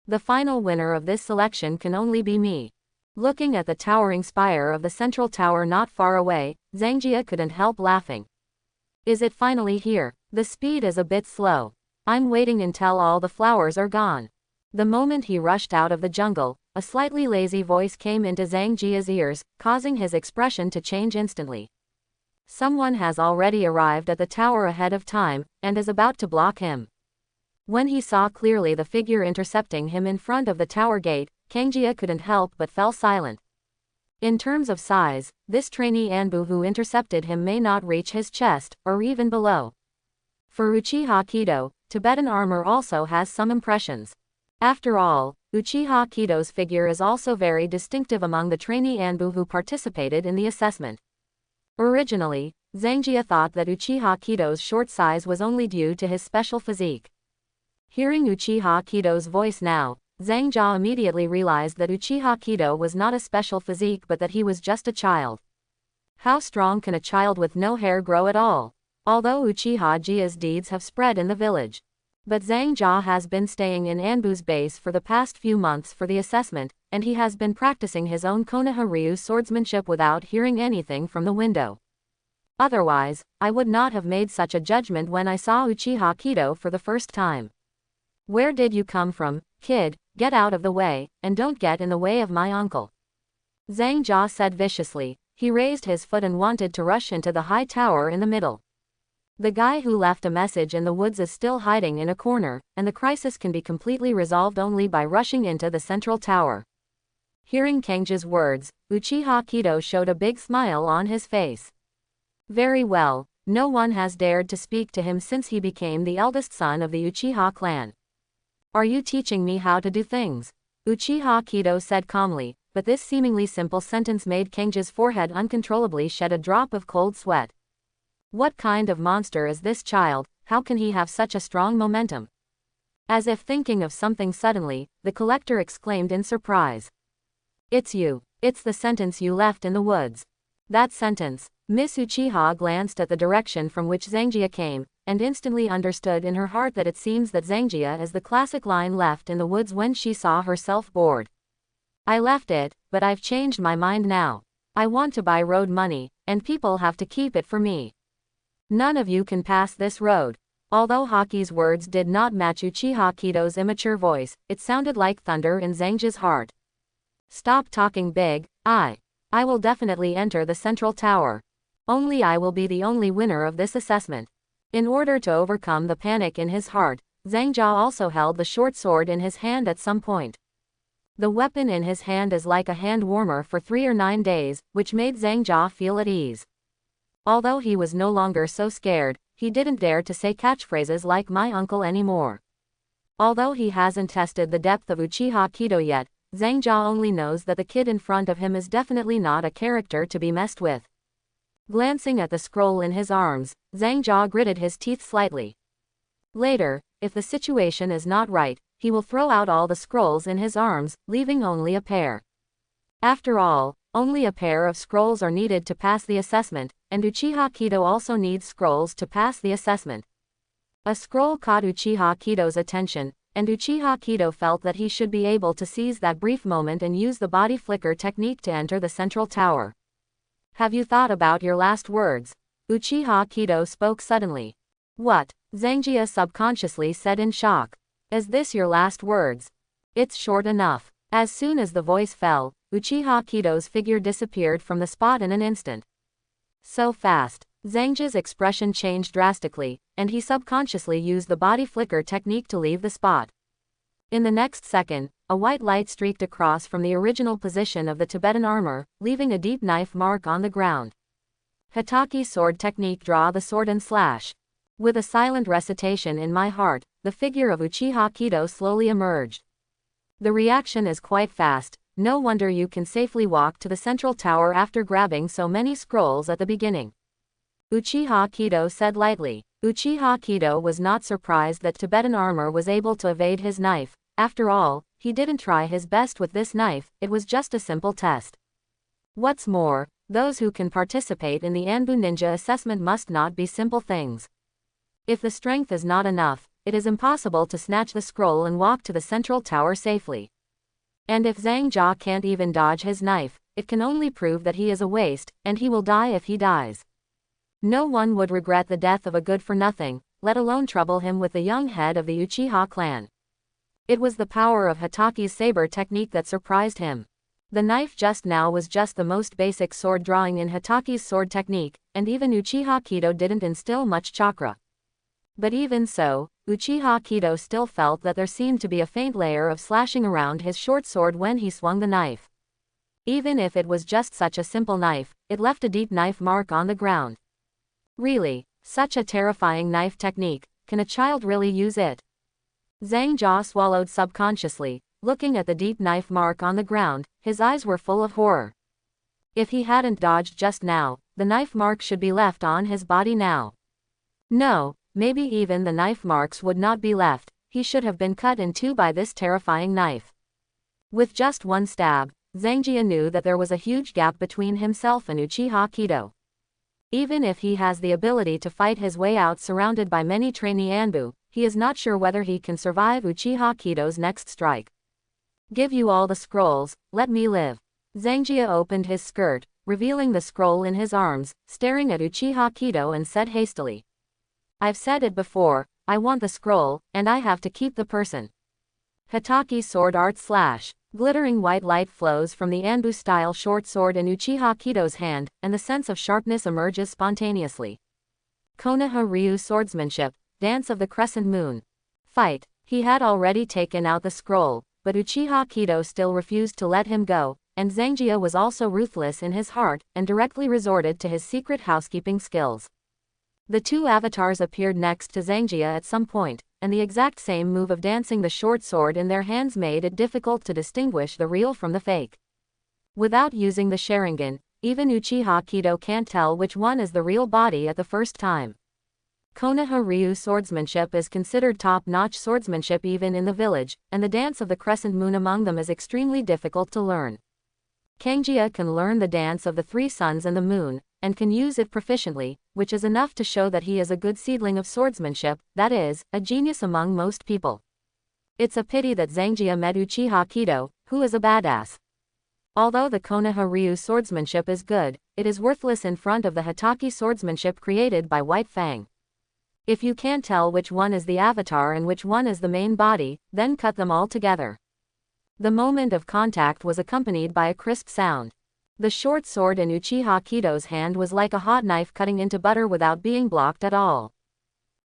The final winner of this selection can only be me. Looking at the towering spire of the central tower not far away, Zangjia couldn't help laughing. Is it finally here? The speed is a bit slow. I'm waiting until all the flowers are gone. The moment he rushed out of the jungle, a slightly lazy voice came into Zhang Jia's ears, causing his expression to change instantly. Someone has already arrived at the tower ahead of time, and is about to block him. When he saw clearly the figure intercepting him in front of the tower gate, Kang Jia couldn't help but fell silent. In terms of size, this trainee Anbu who intercepted him may not reach his chest, or even below. For Uchiha Kido, Tibetan armor also has some impressions. After all, Uchiha Kido's figure is also very distinctive among the trainee Anbu who participated in the assessment. Originally, Zhang Jia thought that Uchiha Kido's short size was only due to his special physique. Hearing Uchiha Kido's voice now, Zhang Jia immediately realized that Uchiha Kido was not a special physique but that he was just a child. How strong can a child with no hair grow at all? Although Uchiha Jia's deeds have spread in the village. But Zhang Jia has been staying in Anbu's base for the past few months for the assessment, and he has been practicing his own Konoha Ryu swordsmanship without hearing anything from the window. Otherwise, I would not have made such a judgment when I saw Uchiha Kido for the first time. Where did you come from, kid? Get out of the way, and don't get in the way of my uncle. Zhang Jia said viciously. He raised his foot and wanted to rush into the high tower in the middle. The guy who left a message in the woods is still hiding in a corner, and the crisis can be completely resolved only by rushing into the central tower. Hearing Kang Jia's words, Uchiha Kido showed a big smile on his face. Very well, no one has dared to speak to him since he became the eldest son of the Uchiha clan. Are you teaching me how to do things? Uchiha Kido said calmly, but this seemingly simple sentence made Kang Jia's forehead uncontrollably shed a drop of cold sweat. What kind of monster is this child? How can he have such a strong momentum? As if thinking of something suddenly, the collector exclaimed in surprise. It's you. It's the sentence you left in the woods. That sentence. Miss Uchiha glanced at the direction from which Zhang Jia came, and instantly understood in her heart that it seems that Zhang Jia is the classic line left in the woods when she saw herself bored. I left it, but I've changed my mind now. I want to buy road money, and people have to keep it for me. None of you can pass this road. Although Hokage's words did not match Uchiha Kido's immature voice, it sounded like thunder in Zhang Jia's heart. Stop talking big. I will definitely enter the central tower. Only I will be the only winner of this assessment. In order to overcome the panic in his heart, Zhang Jia also held the short sword in his hand at some point. The weapon in his hand is like a hand warmer for 3 or 9 days, which made Zhang Jia feel at ease. Although he was no longer so scared, he didn't dare to say catchphrases like my uncle anymore. Although he hasn't tested the depth of Uchiha Kido yet, Zhang Jia only knows that the kid in front of him is definitely not a character to be messed with. Glancing at the scroll in his arms, Zhang Jia gritted his teeth slightly. Later, if the situation is not right, he will throw out all the scrolls in his arms, leaving only a pair. After all, only a pair of scrolls are needed to pass the assessment, and Uchiha Kido also needs scrolls to pass the assessment. A scroll caught Uchiha Kido's attention, and Uchiha Kido felt that he should be able to seize that brief moment and use the body flicker technique to enter the central tower. Have you thought about your last words? Uchiha Kido spoke suddenly. What? Zhang Jia subconsciously said in shock. Is this your last words? It's short enough. As soon as the voice fell, Uchiha Kido's figure disappeared from the spot in an instant. So fast. Zhang Jia's expression changed drastically, and he subconsciously used the body flicker technique to leave the spot. In the next second, a white light streaked across from the original position of the Tibetan armor, leaving a deep knife mark on the ground. Hokage sword technique. Draw the sword and slash. With a silent recitation in my heart, the figure of Uchiha Kido slowly emerged. The reaction is quite fast. No wonder you can safely walk to the central tower after grabbing so many scrolls at the beginning. Uchiha Kido said lightly. Uchiha Kido was not surprised that Tibetan armor was able to evade his knife. After all, he didn't try his best with this knife, it was just a simple test. What's more, those who can participate in the Anbu Ninja assessment must not be simple things. If the strength is not enough, it is impossible to snatch the scroll and walk to the central tower safely. And if Zhang Jia can't even dodge his knife, it can only prove that he is a waste, and he will die if he dies. No one would regret the death of a good-for-nothing, let alone trouble him with the young head of the Uchiha clan. It was the power of Hataki's saber technique that surprised him. The knife just now was just the most basic sword drawing in Hataki's sword technique, and even Uchiha Kido didn't instill much chakra. But even so, Uchiha Kido still felt that there seemed to be a faint layer of slashing around his short sword when he swung the knife. Even if it was just such a simple knife, it left a deep knife mark on the ground. Really, such a terrifying knife technique, can a child really use it? Zhang Jia swallowed subconsciously, looking at the deep knife mark on the ground, his eyes were full of horror. If he hadn't dodged just now, the knife mark should be left on his body now. No, maybe even the knife marks would not be left, he should have been cut in two by this terrifying knife. With just one stab, Zhang Jia knew that there was a huge gap between himself and Uchiha Kido. Even if he has the ability to fight his way out surrounded by many trainee Anbu, he is not sure whether he can survive Uchiha Kido's next strike. Give you all the scrolls, let me live. Zhang Jia opened his skirt, revealing the scroll in his arms, staring at Uchiha Kido and said hastily. I've said it before, I want the scroll, and I have to keep the person. Hataki's sword art slash. Glittering white light flows from the Anbu-style short sword in Uchiha Kido's hand, and the sense of sharpness emerges spontaneously. Konoha Ryu swordsmanship, dance of the crescent moon. Fight. He had already taken out the scroll, but Uchiha Kido still refused to let him go, and Zhang Jia was also ruthless in his heart, and directly resorted to his secret housekeeping skills. The two avatars appeared next to Zhang Jia at some point, and the exact same move of dancing the short sword in their hands made it difficult to distinguish the real from the fake. Without using the Sharingan, even Uchiha Kido can't tell which one is the real body at the first time. Konoha Ryu swordsmanship is considered top-notch swordsmanship even in the village, and the dance of the crescent moon among them is extremely difficult to learn. Kangjia can learn the dance of the three suns and the moon, and can use it proficiently, which is enough to show that he is a good seedling of swordsmanship, that is, a genius among most people. It's a pity that Zhang Jia met Uchiha Kido, who is a badass. Although the Konoha Ryu swordsmanship is good, it is worthless in front of the Hataki swordsmanship created by White Fang. If you can't tell which one is the avatar and which one is the main body, then cut them all together. The moment of contact was accompanied by a crisp sound. The short sword in Uchiha Kido's hand was like a hot knife cutting into butter without being blocked at all.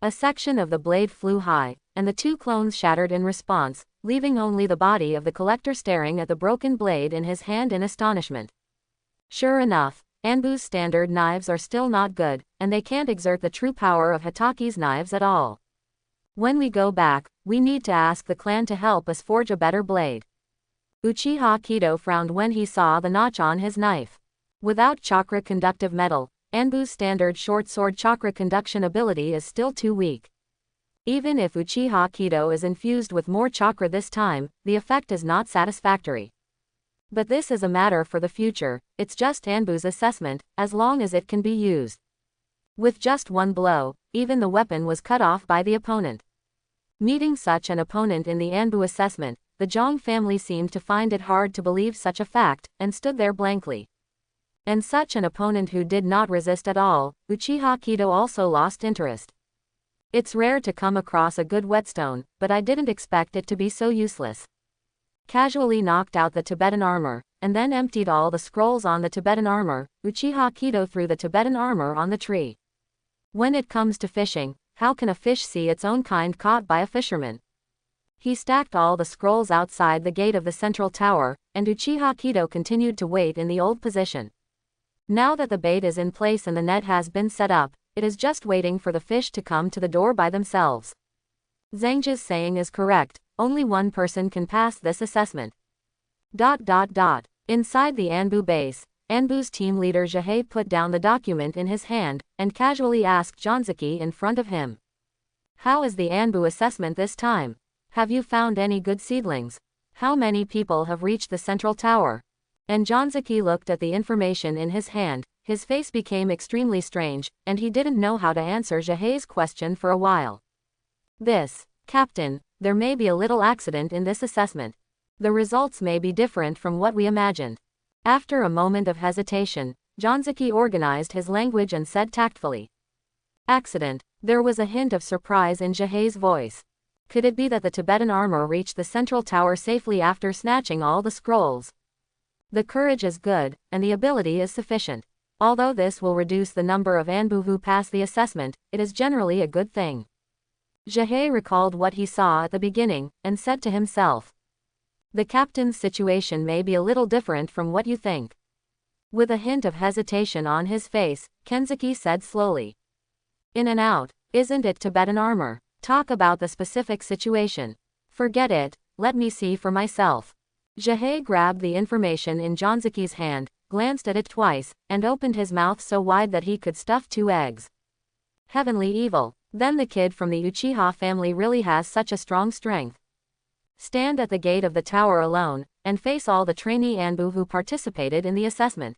A section of the blade flew high, and the two clones shattered in response, leaving only the body of the collector staring at the broken blade in his hand in astonishment. Sure enough, Anbu's standard knives are still not good, and they can't exert the true power of Hataki's knives at all. When we go back, we need to ask the clan to help us forge a better blade. Uchiha Kido frowned when he saw the notch on his knife. Without chakra conductive metal, Anbu's standard short sword chakra conduction ability is still too weak. Even if Uchiha Kido is infused with more chakra this time, the effect is not satisfactory. But this is a matter for the future, it's just Anbu's assessment, as long as it can be used. With just one blow, even the weapon was cut off by the opponent. Meeting such an opponent in the Anbu assessment, the Zhang family seemed to find it hard to believe such a fact, and stood there blankly. And such an opponent who did not resist at all, Uchiha Kido also lost interest. It's rare to come across a good whetstone, but I didn't expect it to be so useless. Casually knocked out the Tibetan armor, and then emptied all the scrolls on the Tibetan armor, Uchiha Kido threw the Tibetan armor on the tree. When it comes to fishing, how can a fish see its own kind caught by a fisherman? He stacked all the scrolls outside the gate of the central tower, and Uchiha Kido continued to wait in the old position. Now that the bait is in place and the net has been set up, it is just waiting for the fish to come to the door by themselves. Zhang Jia's saying is correct, only one person can pass this assessment. Inside the Anbu base, Anbu's team leader Jihei put down the document in his hand, and casually asked Janzuki in front of him. How is the Anbu assessment this time? Have you found any good seedlings? How many people have reached the central tower? And Janzuki looked at the information in his hand, his face became extremely strange, and he didn't know how to answer Jihei's question for a while. Captain, there may be a little accident in this assessment. The results may be different from what we imagined. After a moment of hesitation, Janzuki organized his language and said tactfully. Accident. There was a hint of surprise in Jihei's voice. Could it be that the Tibetan armor reached the central tower safely after snatching all the scrolls? The courage is good, and the ability is sufficient. Although this will reduce the number of Anbu who pass the assessment, it is generally a good thing. Jihei recalled what he saw at the beginning, and said to himself. The captain's situation may be a little different from what you think. With a hint of hesitation on his face, Kenzuki said slowly. In and out, isn't it Tibetan armor? Talk about the specific situation. Forget it, let me see for myself. Jihei grabbed the information in Janzuki's hand, glanced at it twice, and opened his mouth so wide that he could stuff 2 eggs. Heavenly evil, then the kid from the Uchiha family really has such a strong strength. Stand at the gate of the tower alone, and face all the trainee Anbu who participated in the assessment.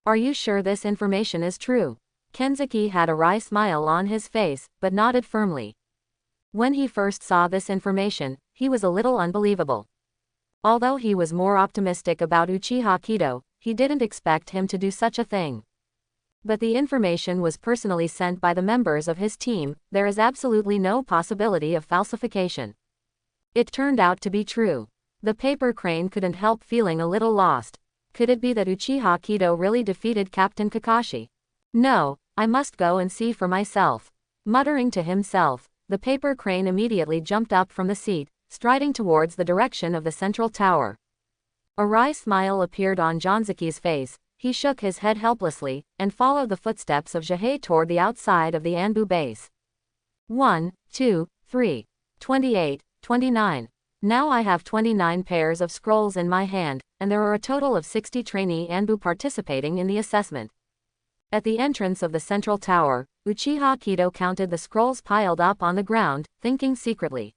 Are you sure this information is true? Kenzuki had a wry smile on his face, but nodded firmly. When he first saw this information, he was a little unbelievable. Although he was more optimistic about Uchiha Kido, he didn't expect him to do such a thing. But the information was personally sent by the members of his team, there is absolutely no possibility of falsification. It turned out to be true. The paper crane couldn't help feeling a little lost. Could it be that Uchiha Kido really defeated Captain Kakashi? No, I must go and see for myself. Muttering to himself, the paper crane immediately jumped up from the seat, striding towards the direction of the central tower. A wry smile appeared on Janzuki's face, he shook his head helplessly, and followed the footsteps of Jihei toward the outside of the Anbu base. 1, 2, 3, 28, 29. Now I have 29 pairs of scrolls in my hand, and there are a total of 60 trainee Anbu participating in the assessment. At the entrance of the central tower, Uchiha Kido counted the scrolls piled up on the ground, thinking secretly.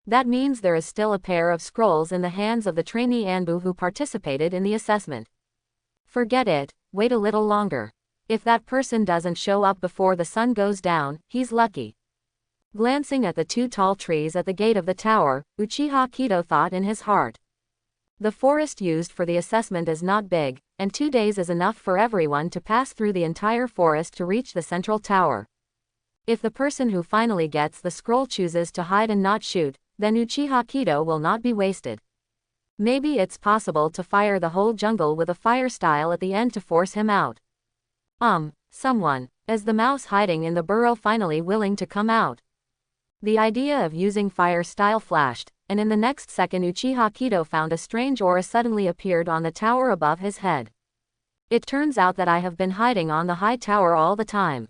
That means there is still a pair of scrolls in the hands of the trainee Anbu who participated in the assessment. Forget it, wait a little longer. If that person doesn't show up before the sun goes down, he's lucky. Glancing at the 2 tall trees at the gate of the tower, Uchiha Kido thought in his heart. The forest used for the assessment is not big, and 2 days is enough for everyone to pass through the entire forest to reach the central tower. If the person who finally gets the scroll chooses to hide and not shoot, then Uchiha Kido will not be wasted. Maybe it's possible to fire the whole jungle with a fire style at the end to force him out. Someone, is the mouse hiding in the burrow finally willing to come out? The idea of using fire style flashed, and in the next second Uchiha Kido found a strange aura suddenly appeared on the tower above his head. It turns out that I have been hiding on the high tower all the time.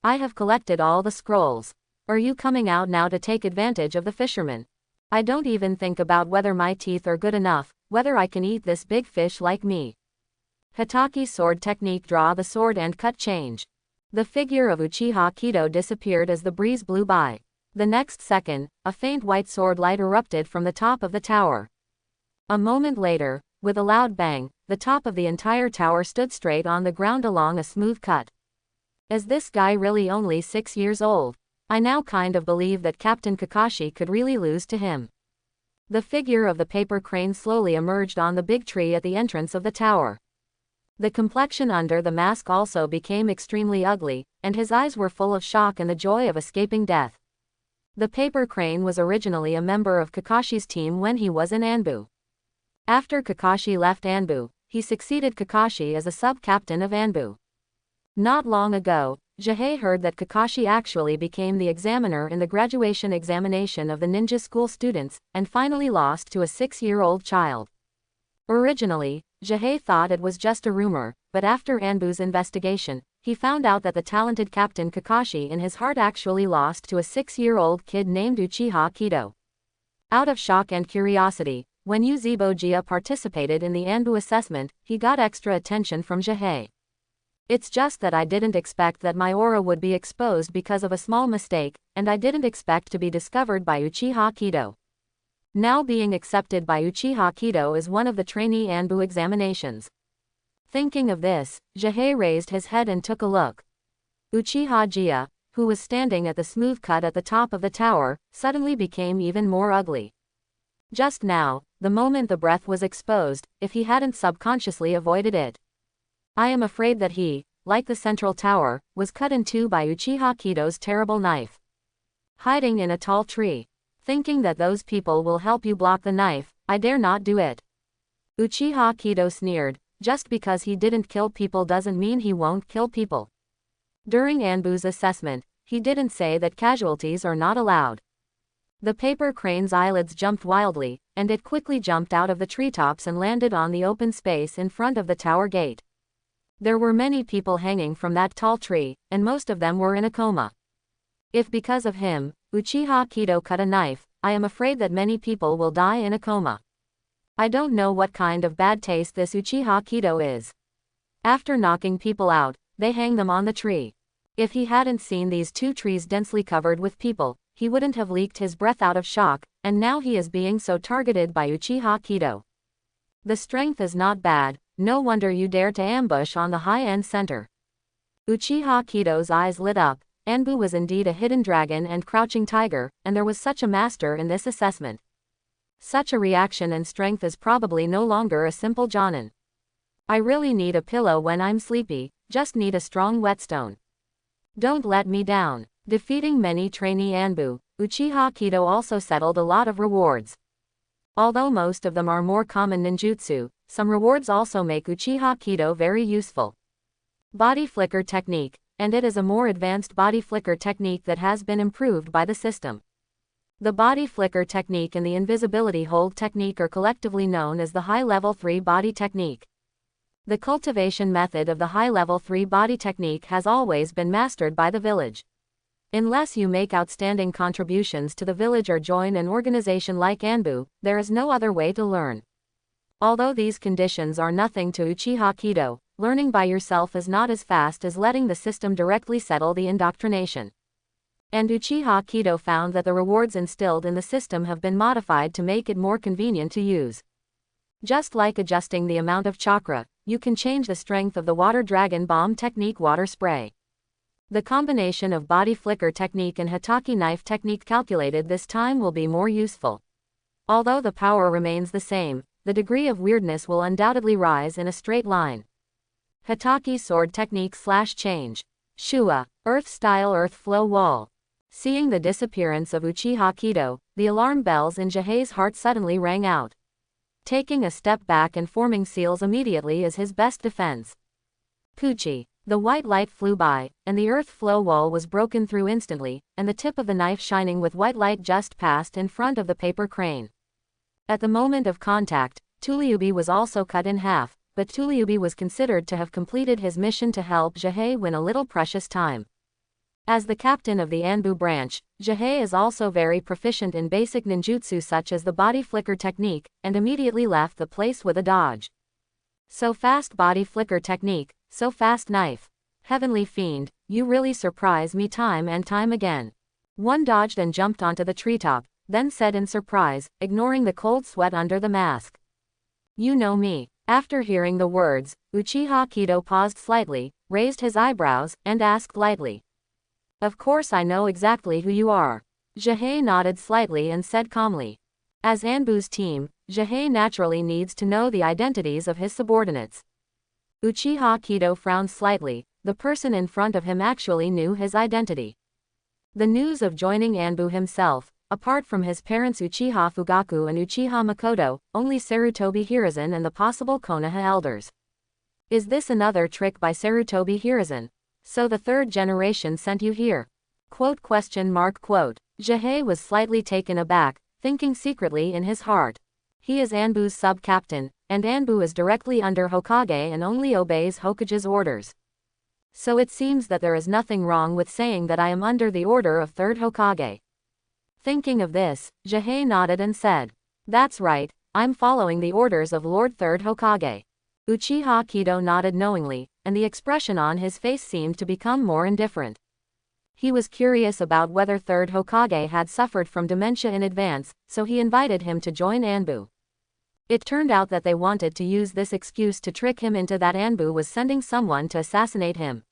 I have collected all the scrolls. Are you coming out now to take advantage of the fisherman? I don't even think about whether my teeth are good enough, whether I can eat this big fish like me. Hitaki's sword technique, draw the sword and cut change. The figure of Uchiha Kido disappeared as the breeze blew by. The next second, a faint white sword light erupted from the top of the tower. A moment later, with a loud bang, the top of the entire tower stood straight on the ground along a smooth cut. Is this guy really only 6 years old? I now kind of believe that Captain Kakashi could really lose to him. The figure of the paper crane slowly emerged on the big tree at the entrance of the tower. The complexion under the mask also became extremely ugly, and his eyes were full of shock and the joy of escaping death. The paper crane was originally a member of Kakashi's team when he was in Anbu. After Kakashi left Anbu, he succeeded Kakashi as a sub-captain of Anbu. Not long ago, Jihei heard that Kakashi actually became the examiner in the graduation examination of the ninja school students, and finally lost to a 6-year-old child. Originally, Jihei thought it was just a rumor, but after Anbu's investigation, he found out that the talented Captain Kakashi in his heart actually lost to a 6-year-old kid named Uchiha Kido. Out of shock and curiosity, when Yuzebo Jia participated in the Anbu assessment, he got extra attention from Jihei. It's just that I didn't expect that my aura would be exposed because of a small mistake, and I didn't expect to be discovered by Uchiha Kido. Now being accepted by Uchiha Kido is one of the trainee Anbu examinations. Thinking of this, Jihei raised his head and took a look. Uchiha Jia, who was standing at the smooth cut at the top of the tower, suddenly became even more ugly. Just now, the moment the breath was exposed, if he hadn't subconsciously avoided it. I am afraid that he, like the central tower, was cut in two by Uchiha Kido's terrible knife. Hiding in a tall tree. Thinking that those people will help you block the knife, I dare not do it. Uchiha Kido sneered, just because he didn't kill people doesn't mean he won't kill people. During Anbu's assessment, he didn't say that casualties are not allowed. The paper crane's eyelids jumped wildly, and it quickly jumped out of the treetops and landed on the open space in front of the tower gate. There were many people hanging from that tall tree, and most of them were in a coma. If because of him, Uchiha Kido cut a knife, I am afraid that many people will die in a coma. I don't know what kind of bad taste this Uchiha Kido is. After knocking people out, they hang them on the tree. If he hadn't seen these two trees densely covered with people, he wouldn't have leaked his breath out of shock, and now he is being so targeted by Uchiha Kido. The strength is not bad, no wonder you dare to ambush on the high-end center. Uchiha Kido's eyes lit up. Anbu was indeed a hidden dragon and crouching tiger, and there was such a master in this assessment. Such a reaction and strength is probably no longer a simple jonin. I really need a pillow when I'm sleepy, just need a strong whetstone. Don't let me down. Defeating many trainee Anbu, Uchiha Kido also settled a lot of rewards. Although most of them are more common ninjutsu, some rewards also make Uchiha Kido very useful. Body flicker technique, and it is a more advanced body flicker technique that has been improved by the system. The body flicker technique and the invisibility hold technique are collectively known as the high level 3 body technique. The cultivation method of the high level 3 body technique has always been mastered by the village. Unless you make outstanding contributions to the village or join an organization like Anbu, there is no other way to learn. Although these conditions are nothing to Uchiha Kido, learning by yourself is not as fast as letting the system directly settle the indoctrination. And Uchiha Kido found that the rewards instilled in the system have been modified to make it more convenient to use. Just like adjusting the amount of chakra, you can change the strength of the water dragon bomb technique water spray. The combination of body flicker technique and Hokage knife technique calculated this time will be more useful. Although the power remains the same, the degree of weirdness will undoubtedly rise in a straight line. Hokage sword technique / change. Shua, earth style earth flow wall. Seeing the disappearance of Uchiha Kido, the alarm bells in Jihei's heart suddenly rang out. Taking a step back and forming seals immediately is his best defense. Puchi. The white light flew by, and the earth flow wall was broken through instantly, and the tip of the knife shining with white light just passed in front of the paper crane. At the moment of contact, Tuliubi was also cut in half, but Tuliubi was considered to have completed his mission to help Jihei win a little precious time. As the captain of the Anbu branch, Jihei is also very proficient in basic ninjutsu such as the body flicker technique, and immediately left the place with a dodge. So fast body flicker technique, so fast knife. Heavenly fiend, you really surprise me time and time again. One dodged and jumped onto the treetop, then said in surprise, ignoring the cold sweat under the mask. You know me. After hearing the words, Uchiha Kido paused slightly, raised his eyebrows, and asked lightly. Of course I know exactly who you are. Jihei nodded slightly and said calmly. As Anbu's team, Jihei naturally needs to know the identities of his subordinates. Uchiha Kido frowned slightly, the person in front of him actually knew his identity. The news of joining Anbu himself, apart from his parents Uchiha Fugaku and Uchiha Makoto, only Sarutobi Hiruzen and the possible Konoha elders. Is this another trick by Sarutobi Hiruzen? So the third generation sent you here? Quote. Jihei was slightly taken aback, thinking secretly in his heart. He is Anbu's sub-captain, and Anbu is directly under Hokage and only obeys Hokage's orders. So it seems that there is nothing wrong with saying that I am under the order of third Hokage. Thinking of this, Jihei nodded and said, That's right, I'm following the orders of Lord Third Hokage. Uchiha Kido nodded knowingly, and the expression on his face seemed to become more indifferent. He was curious about whether Third Hokage had suffered from dementia in advance, so he invited him to join Anbu. It turned out that they wanted to use this excuse to trick him into that Anbu was sending someone to assassinate him.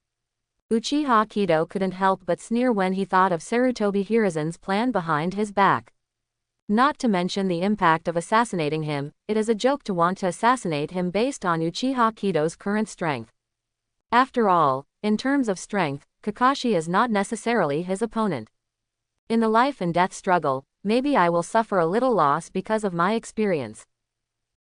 Uchiha Kido couldn't help but sneer when he thought of Sarutobi Hiruzen's plan behind his back. Not to mention the impact of assassinating him, it is a joke to want to assassinate him based on Uchiha Kido's current strength. After all, in terms of strength, Kakashi is not necessarily his opponent. In the life and death struggle, maybe I will suffer a little loss because of my experience.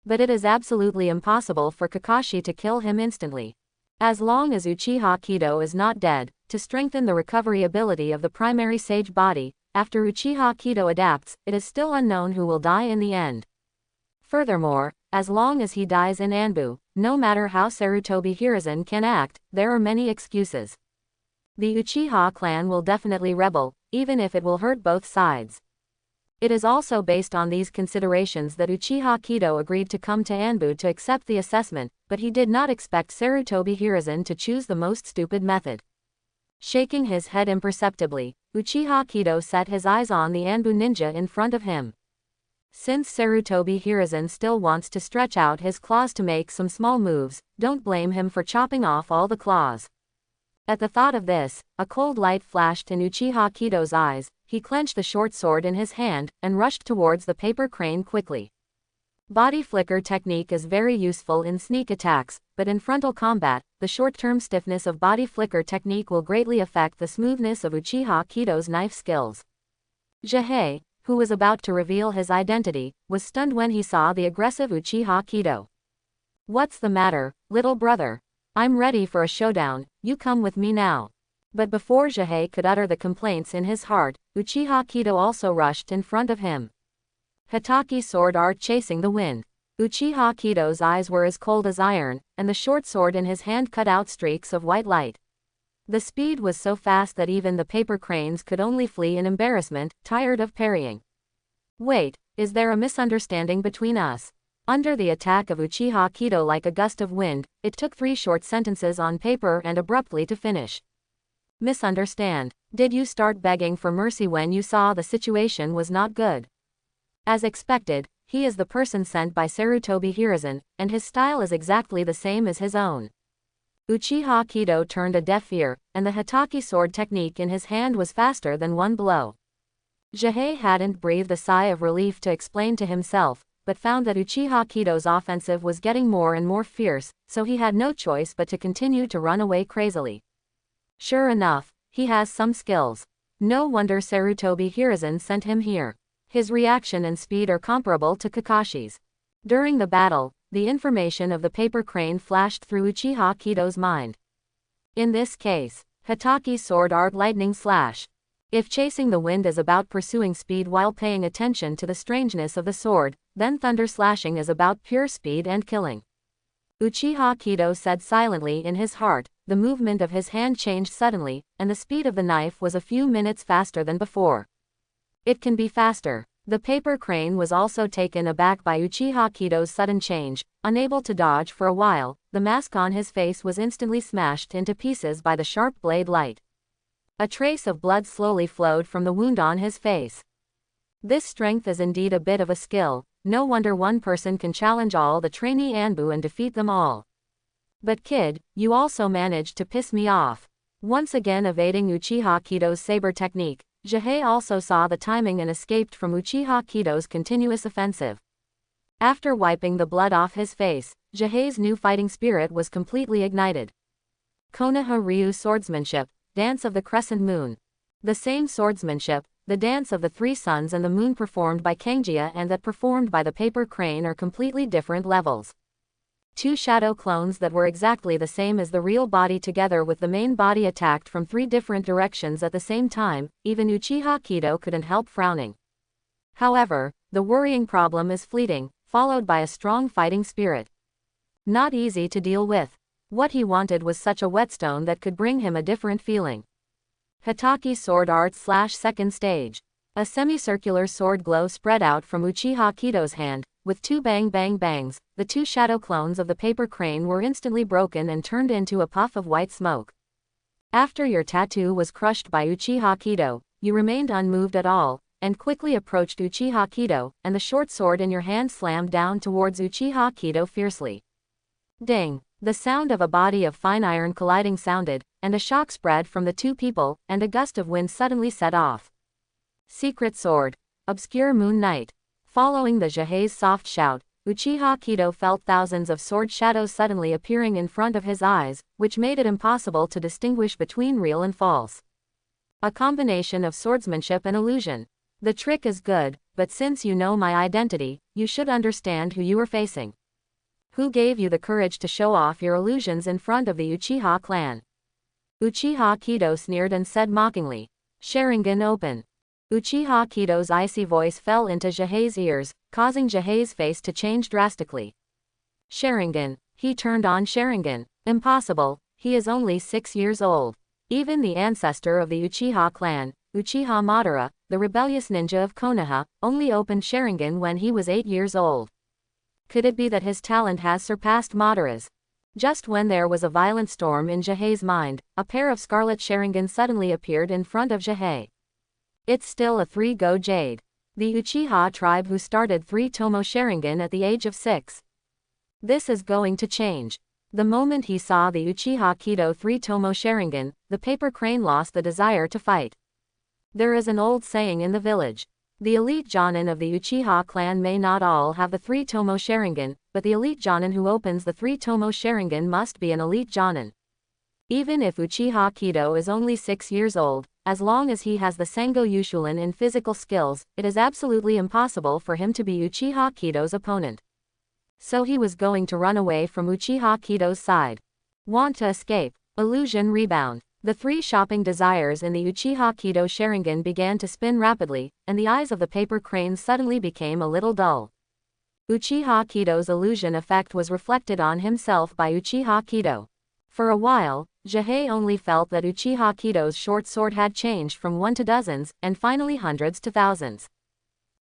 But it is absolutely impossible for Kakashi to kill him instantly. As long as Uchiha Kido is not dead, to strengthen the recovery ability of the primary sage body, after Uchiha Kido adapts, it is still unknown who will die in the end. Furthermore, as long as he dies in Anbu, no matter how Sarutobi Hiruzen can act, there are many excuses. The Uchiha clan will definitely rebel, even if it will hurt both sides. It is also based on these considerations that Uchiha Kido agreed to come to Anbu to accept the assessment, but he did not expect Sarutobi Hiruzen to choose the most stupid method. Shaking his head imperceptibly, Uchiha Kido set his eyes on the Anbu ninja in front of him. Since Sarutobi Hiruzen still wants to stretch out his claws to make some small moves, don't blame him for chopping off all the claws. At the thought of this, a cold light flashed in Uchiha Kido's eyes. He clenched the short sword in his hand, and rushed towards the paper crane quickly. Body flicker technique is very useful in sneak attacks, but in frontal combat, the short-term stiffness of body flicker technique will greatly affect the smoothness of Uchiha Kido's knife skills. Jihei, who was about to reveal his identity, was stunned when he saw the aggressive Uchiha Kido. "What's the matter, little brother? I'm ready for a showdown, you come with me now." But before Jihei could utter the complaints in his heart, Uchiha Kido also rushed in front of him. Hitachi sword art chasing the wind. Uchiha Kido's eyes were as cold as iron, and the short sword in his hand cut out streaks of white light. The speed was so fast that even the paper cranes could only flee in embarrassment, tired of parrying. "Wait, is there a misunderstanding between us?" Under the attack of Uchiha Kido like a gust of wind, it took 3 short sentences on paper and abruptly to finish. "Misunderstand? Did you start begging for mercy when you saw the situation was not good?" As expected, he is the person sent by Sarutobi Hiruzen, and his style is exactly the same as his own. Uchiha Kido turned a deaf ear, and the Hitachi sword technique in his hand was faster than one blow. Jihei hadn't breathed a sigh of relief to explain to himself, but found that Uchiha Kido's offensive was getting more and more fierce, so he had no choice but to continue to run away crazily. Sure enough, he has some skills. No wonder Sarutobi Hiruzen sent him here. His reaction and speed are comparable to Kakashi's. During the battle, the information of the paper crane flashed through Uchiha Kido's mind. In this case, Hitachi's sword art lightning slash. If chasing the wind is about pursuing speed while paying attention to the strangeness of the sword, then thunder slashing is about pure speed and killing. Uchiha Kido said silently in his heart. The movement of his hand changed suddenly, and the speed of the knife was a few minutes faster than before. It can be faster. The paper crane was also taken aback by Uchiha Kido's sudden change. Unable to dodge for a while, the mask on his face was instantly smashed into pieces by the sharp blade light. A trace of blood slowly flowed from the wound on his face. This strength is indeed a bit of a skill. No wonder one person can challenge all the trainee Anbu and defeat them all. "But kid, you also managed to piss me off." Once again evading Uchiha Kido's saber technique, Jihei also saw the timing and escaped from Uchiha Kido's continuous offensive. After wiping the blood off his face, Jihei's new fighting spirit was completely ignited. Konoha Ryu swordsmanship, dance of the crescent moon. The same swordsmanship, the dance of the 3 suns and the moon performed by Kangia and that performed by the paper crane are completely different levels. 2 shadow clones that were exactly the same as the real body together with the main body attacked from 3 different directions at the same time, even Uchiha Kido couldn't help frowning. However, the worrying problem is fleeting, followed by a strong fighting spirit. Not easy to deal with. What he wanted was such a whetstone that could bring him a different feeling. Hitachi sword art slash second stage. A semicircular sword glow spread out from Uchiha Kido's hand. With 2 bang bang bangs, the 2 shadow clones of the paper crane were instantly broken and turned into a puff of white smoke. After your tattoo was crushed by Uchiha Kido, you remained unmoved at all, and quickly approached Uchiha Kido, and the short sword in your hand slammed down towards Uchiha Kido fiercely. Ding! The sound of a body of fine iron colliding sounded, and a shock spread from the 2 people, and a gust of wind suddenly set off. Secret sword. Obscure Moon Knight. Following the Jihei's soft shout, Uchiha Kido felt thousands of sword shadows suddenly appearing in front of his eyes, which made it impossible to distinguish between real and false. A combination of swordsmanship and illusion. The trick is good, but since you know my identity, you should understand who you are facing. Who gave you the courage to show off your illusions in front of the Uchiha clan? Uchiha Kido sneered and said mockingly. Sharingan open. Uchiha Kido's icy voice fell into Jihei's ears, causing Jihei's face to change drastically. Sharingan. He turned on Sharingan. Impossible, he is only 6 years old. Even the ancestor of the Uchiha clan, Uchiha Madara, the rebellious ninja of Konoha, only opened Sharingan when he was 8 years old. Could it be that his talent has surpassed Madara's? Just when there was a violent storm in Jihei's mind, a pair of scarlet Sharingan suddenly appeared in front of Jihei. It's still a 3-go Jade. The Uchiha tribe who started 3 Tomo Sharingan at the age of 6. This is going to change. The moment he saw the Uchiha Kido 3 Tomo Sharingan, the paper crane lost the desire to fight. There is an old saying in the village. The elite Jonin of the Uchiha clan may not all have the 3 Tomo Sharingan, but the elite Jonin who opens the 3 Tomo Sharingan must be an elite Jonin. Even if Uchiha Kido is only 6 years old, as long as he has the Sengo Yushulan in physical skills, it is absolutely impossible for him to be Uchiha Kido's opponent. So he was going to run away from Uchiha Kido's side. Want to escape. Illusion rebound. The 3 shopping desires in the Uchiha Kido Sharingan began to spin rapidly, and the eyes of the paper cranes suddenly became a little dull. Uchiha Kido's illusion effect was reflected on himself by Uchiha Kido. For a while, Jihei only felt that Uchiha Kido's short sword had changed from 1 to dozens, and finally hundreds to thousands.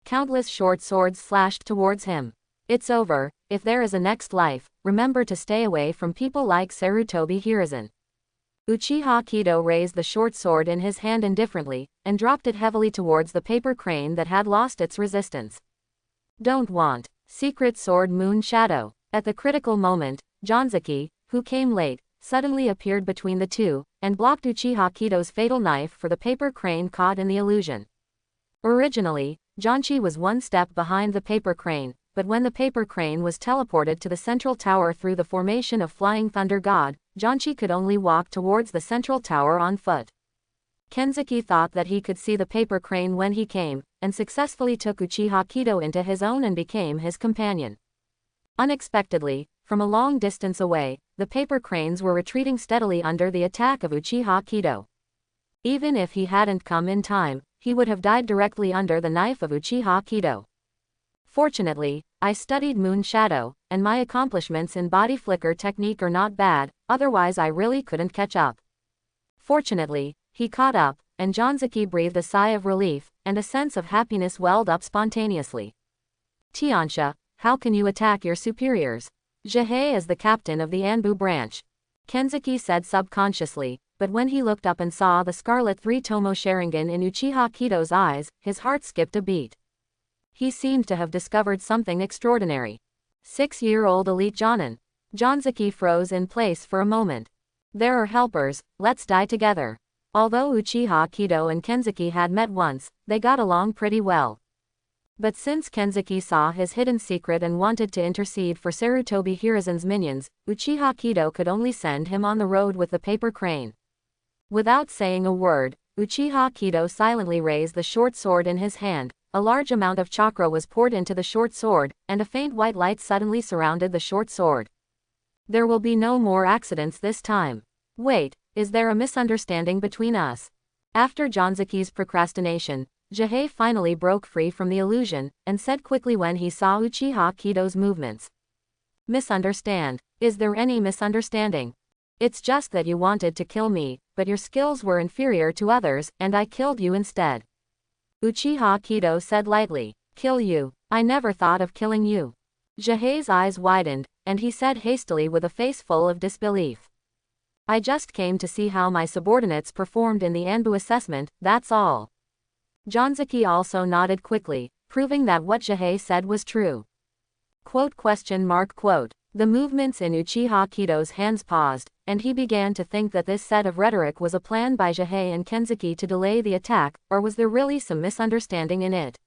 Countless short swords slashed towards him. It's over. If there is a next life, remember to stay away from people like Sarutobi Hiruzen. Uchiha Kido raised the short sword in his hand indifferently, and dropped it heavily towards the paper crane that had lost its resistance. Don't want. Secret sword Moon Shadow. At the critical moment, Janzuki, who came late, suddenly appeared between the two, and blocked Uchiha Kido's fatal knife for the paper crane caught in the illusion. Originally, Janchi was 1 step behind the paper crane, but when the paper crane was teleported to the central tower through the formation of Flying Thunder God, Janchi could only walk towards the central tower on foot. Kenzuki thought that he could see the paper crane when he came, and successfully took Uchiha Kido into his own and became his companion. Unexpectedly, from a long distance away, the paper cranes were retreating steadily under the attack of Uchiha Kido. Even if he hadn't come in time, he would have died directly under the knife of Uchiha Kido. Fortunately, I studied Moon Shadow, and my accomplishments in body flicker technique are not bad, otherwise I really couldn't catch up. Fortunately, he caught up, and Janzuki breathed a sigh of relief, and a sense of happiness welled up spontaneously. Tiansha, how can you attack your superiors? Jihei is the captain of the Anbu branch. Kenzuki said subconsciously, but when he looked up and saw the scarlet 3 Tomo Sharingan in Uchiha Kido's eyes, his heart skipped a beat. He seemed to have discovered something extraordinary. 6-year-old elite Jonin. Janzuki froze in place for a moment. There are helpers, let's die together. Although Uchiha Kido and Kenzuki had met once, they got along pretty well. But since Kenzuki saw his hidden secret and wanted to intercede for Sarutobi Hiruzen's minions, Uchiha Kido could only send him on the road with the paper crane. Without saying a word, Uchiha Kido silently raised the short sword in his hand. A large amount of chakra was poured into the short sword, and a faint white light suddenly surrounded the short sword. There will be no more accidents this time. Wait, is there a misunderstanding between us? After Janzuki's procrastination, Jihei finally broke free from the illusion, and said quickly when he saw Uchiha Kido's movements. Misunderstand? Is there any misunderstanding? It's just that you wanted to kill me, but your skills were inferior to others, and I killed you instead. Uchiha Kido said lightly. Kill you? I never thought of killing you. Jihei's eyes widened, and he said hastily with a face full of disbelief. I just came to see how my subordinates performed in the Anbu assessment, that's all. Janzuki also nodded quickly, proving that what Jihei said was true. Quote. The movements in Uchiha Kido's hands paused, and he began to think that this set of rhetoric was a plan by Jihei and Kenzuki to delay the attack, or was there really some misunderstanding in it?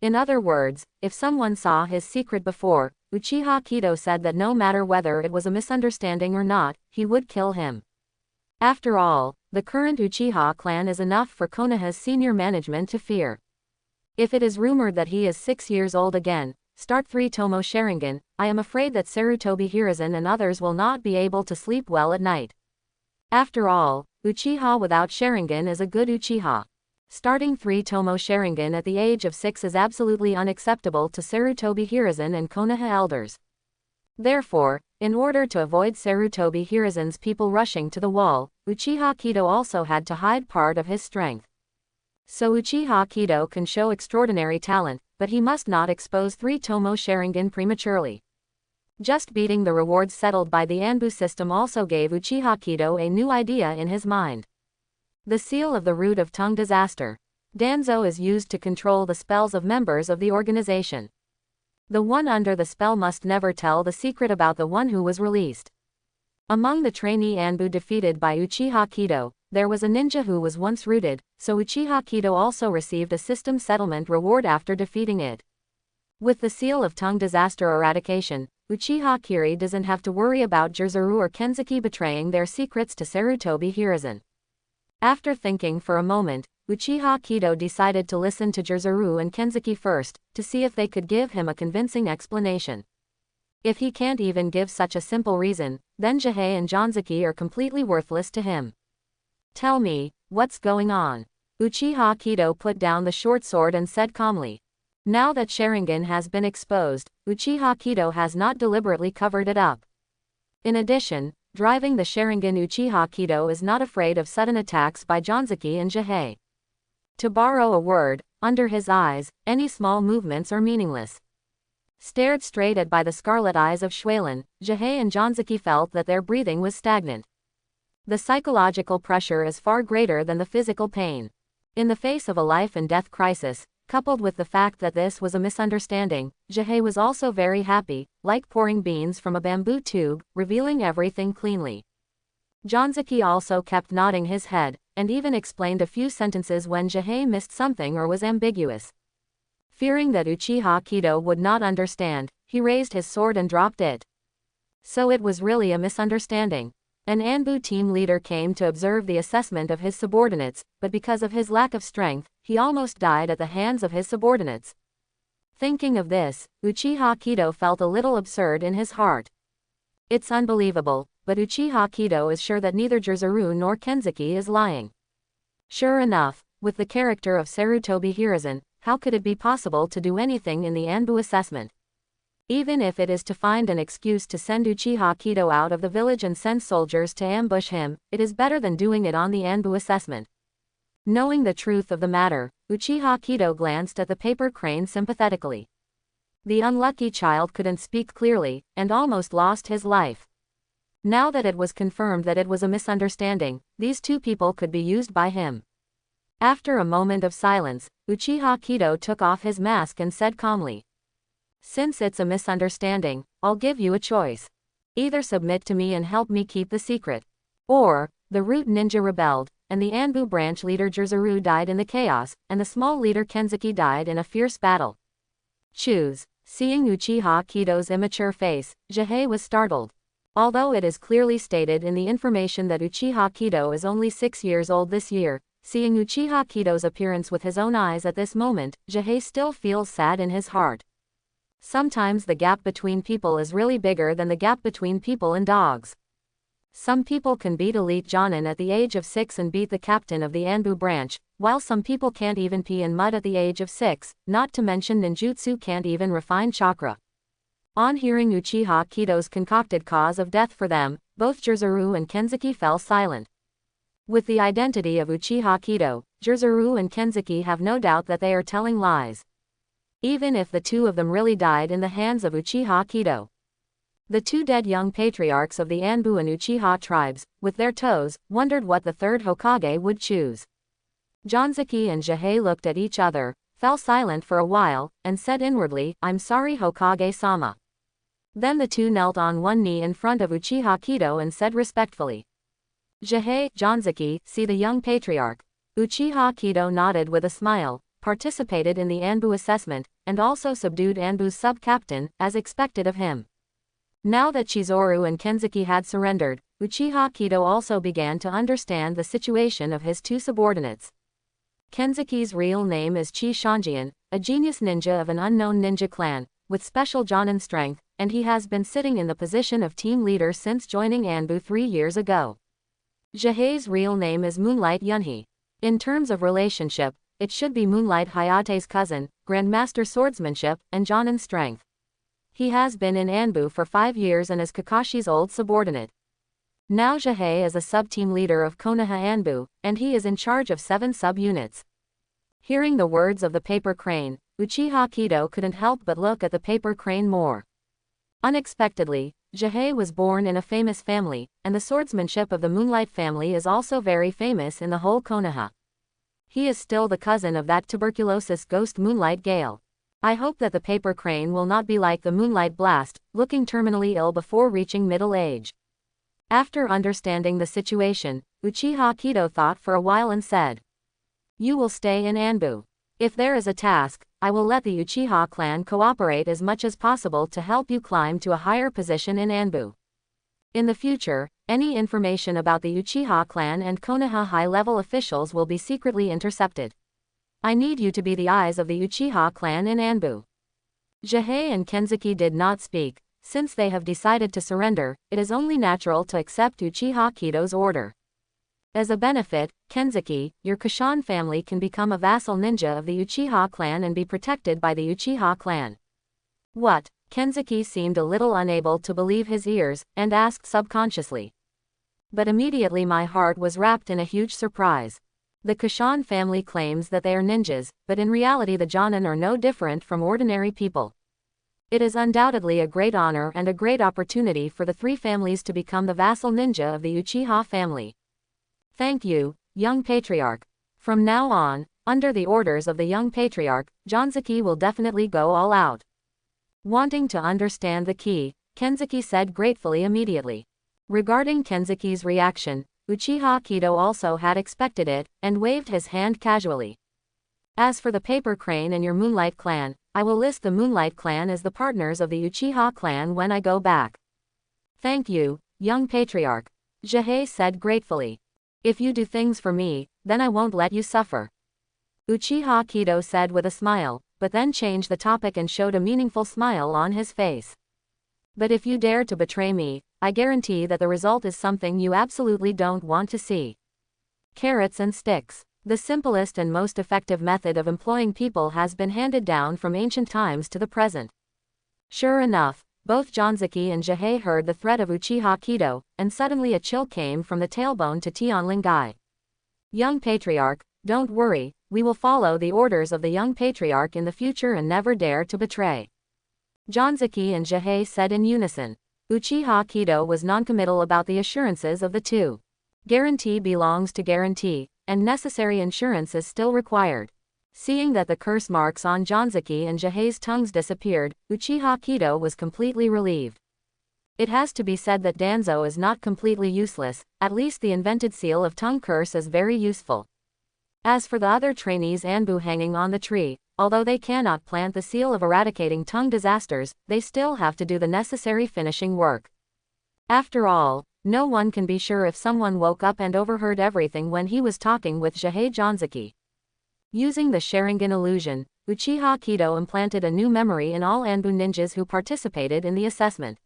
In other words, if someone saw his secret before, Uchiha Kido said that no matter whether it was a misunderstanding or not, he would kill him. After all, the current Uchiha clan is enough for Konoha's senior management to fear. If it is rumored that he is 6 years old again, start 3 Tomo Sharingan, I am afraid that Sarutobi Hiruzen and others will not be able to sleep well at night. After all, Uchiha without Sharingan is a good Uchiha. Starting 3 Tomo Sharingan at the age of 6 is absolutely unacceptable to Sarutobi Hiruzen and Konoha elders. Therefore, in order to avoid Sarutobi Hiruzen's people rushing to the wall, Uchiha Kido also had to hide part of his strength. So Uchiha Kido can show extraordinary talent, but he must not expose 3 Tomo Sharingan prematurely. Just beating the rewards settled by the Anbu system also gave Uchiha Kido a new idea in his mind. The seal of the root of tongue disaster. Danzo is used to control the spells of members of the organization. The one under the spell must never tell the secret about the one who was released. Among the trainee Anbu defeated by Uchiha Kido, there was a ninja who was once rooted, so Uchiha Kido also received a system settlement reward after defeating it. With the seal of tongue disaster eradication, Uchiha Kiri doesn't have to worry about Jirzuru or Kenzuki betraying their secrets to Sarutobi Hiruzen. After thinking for a moment, Uchiha Kido decided to listen to Jirzuru and Kenzuki first, to see if they could give him a convincing explanation. If he can't even give such a simple reason, then Jihei and Janzuki are completely worthless to him. Tell me, what's going on? Uchiha Kido put down the short sword and said calmly. Now that Sharingan has been exposed, Uchiha Kido has not deliberately covered it up. In addition, driving the Sharingan Uchiha Kido is not afraid of sudden attacks by Janzuki and Jihei. To borrow a word, under his eyes, any small movements are meaningless. Stared straight at by the scarlet eyes of Schwalen, Jihei and Janzuki felt that their breathing was stagnant. The psychological pressure is far greater than the physical pain. In the face of a life and death crisis, coupled with the fact that this was a misunderstanding, Jihei was also very happy, like pouring beans from a bamboo tube, revealing everything cleanly. Janzuki also kept nodding his head, and even explained a few sentences when Jihei missed something or was ambiguous. Fearing that Uchiha Kido would not understand, he raised his sword and dropped it. So it was really a misunderstanding. An Anbu team leader came to observe the assessment of his subordinates, but because of his lack of strength, he almost died at the hands of his subordinates. Thinking of this, Uchiha Kido felt a little absurd in his heart. It's unbelievable, but Uchiha Kido is sure that neither Jirzuru nor Kenzuki is lying. Sure enough, with the character of Sarutobi Hiruzen, how could it be possible to do anything in the Anbu assessment? Even if it is to find an excuse to send Uchiha Kido out of the village and send soldiers to ambush him, it is better than doing it on the Anbu assessment. Knowing the truth of the matter, Uchiha Kido glanced at the paper crane sympathetically. The unlucky child couldn't speak clearly, and almost lost his life. Now that it was confirmed that it was a misunderstanding, these two people could be used by him. After a moment of silence, Uchiha Kido took off his mask and said calmly. Since it's a misunderstanding, I'll give you a choice. Either submit to me and help me keep the secret. Or, the root ninja rebelled, and the Anbu branch leader Jirzuru died in the chaos, and the small leader Kenzuki died in a fierce battle. Choose. Seeing Uchiha Kido's immature face, Jihei was startled. Although it is clearly stated in the information that Uchiha Kido is only 6 years old this year, seeing Uchiha Kido's appearance with his own eyes at this moment, Jihei still feels sad in his heart. Sometimes the gap between people is really bigger than the gap between people and dogs. Some people can beat elite Jonin at the age of 6 and beat the captain of the Anbu branch, while some people can't even pee in mud at the age of 6, not to mention ninjutsu can't even refine chakra. On hearing Uchiha Kido's concocted cause of death for them, both Jirzuru and Kenzuki fell silent. With the identity of Uchiha Kido, Jirzuru and Kenzuki have no doubt that they are telling lies. Even if the two of them really died in the hands of Uchiha Kido. The two dead young patriarchs of the Anbu and Uchiha tribes, with their toes, wondered what the third Hokage would choose. Janzuki and Jihei looked at each other, fell silent for a while, and said inwardly, I'm sorry Hokage-sama. Then the two knelt on one knee in front of Uchiha Kido and said respectfully. Jihei, Janzuki, see the young patriarch. Uchiha Kido nodded with a smile, participated in the Anbu assessment, and also subdued Anbu's sub-captain, as expected of him. Now that Chizuru and Kenzuki had surrendered, Uchiha Kido also began to understand the situation of his two subordinates. Kenzuki's real name is Chi Shanjian, a genius ninja of an unknown ninja clan, with special Jonin strength, and he has been sitting in the position of team leader since joining Anbu 3 years ago. Jihei's real name is Moonlight Yunhei. In terms of relationship, it should be Moonlight Hayate's cousin, Grandmaster Swordsmanship, and Jonin strength. He has been in Anbu for 5 years and is Kakashi's old subordinate. Now Jihei is a sub-team leader of Konoha Anbu, and he is in charge of 7 sub-units. Hearing the words of the paper crane, Uchiha Kido couldn't help but look at the paper crane more. Unexpectedly, Jihei was born in a famous family, and the swordsmanship of the Moonlight family is also very famous in the whole Konoha. He is still the cousin of that tuberculosis ghost Moonlight Gale. I hope that the paper crane will not be like the Moonlight Blast, looking terminally ill before reaching middle age. After understanding the situation, Uchiha Kido thought for a while and said, "You will stay in Anbu. If there is a task, I will let the Uchiha clan cooperate as much as possible to help you climb to a higher position in Anbu. In the future, any information about the Uchiha clan and Konoha high-level officials will be secretly intercepted. I need you to be the eyes of the Uchiha clan in Anbu." Jihei and Kenzuki did not speak. Since they have decided to surrender, it is only natural to accept Uchiha Kido's order. As a benefit, Kenzuki, your Kashan family can become a vassal ninja of the Uchiha clan and be protected by the Uchiha clan. What? Kenzuki seemed a little unable to believe his ears, and asked subconsciously. But immediately my heart was wrapped in a huge surprise. The Kashan family claims that they are ninjas, but in reality the Jonin are no different from ordinary people. It is undoubtedly a great honor and a great opportunity for the 3 families to become the vassal ninja of the Uchiha family. Thank you, young patriarch. From now on, under the orders of the young patriarch, Jonzuki will definitely go all out. Wanting to understand the key, Kenzuki said gratefully immediately. Regarding Kenzuki's reaction, Uchiha Kido also had expected it, and waved his hand casually. As for the paper crane and your Moonlight clan, I will list the Moonlight clan as the partners of the Uchiha clan when I go back. Thank you, young patriarch. Jihei said gratefully. If you do things for me, then I won't let you suffer. Uchiha Kido said with a smile, but then changed the topic and showed a meaningful smile on his face. But if you dare to betray me, I guarantee that the result is something you absolutely don't want to see. Carrots and sticks. The simplest and most effective method of employing people has been handed down from ancient times to the present. Sure enough, both Jonzuki and Jihei heard the threat of Uchiha Kido, and suddenly a chill came from the tailbone to Tianlingai. Young patriarch, don't worry, we will follow the orders of the young patriarch in the future and never dare to betray. Jonzuki and Jihei said in unison. Uchiha Kido was noncommittal about the assurances of the two. Guarantee belongs to guarantee, and necessary insurance is still required. Seeing that the curse marks on Jonzuki and Jihei's tongues disappeared, Uchiha Kido was completely relieved. It has to be said that Danzo is not completely useless, at least the invented seal of tongue curse is very useful. As for the other trainees Anbu hanging on the tree, although they cannot plant the seal of eradicating tongue disasters, they still have to do the necessary finishing work. After all, no one can be sure if someone woke up and overheard everything when he was talking with Jihei Jonzuki. Using the Sharingan illusion, Uchiha Kido implanted a new memory in all Anbu ninjas who participated in the assessment.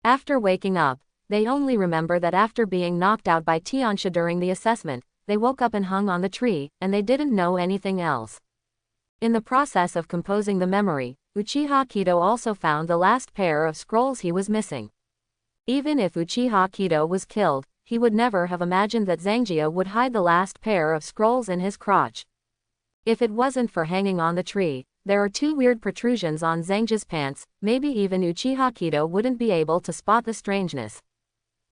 After waking up, they only remember that after being knocked out by Tiansha during the assessment, they woke up and hung on the tree, and they didn't know anything else. In the process of composing the memory, Uchiha Kido also found the last pair of scrolls he was missing. Even if Uchiha Kido was killed, he would never have imagined that Zangia would hide the last pair of scrolls in his crotch. If it wasn't for hanging on the tree, there are 2 weird protrusions on Zangia's pants, maybe even Uchiha Kido wouldn't be able to spot the strangeness.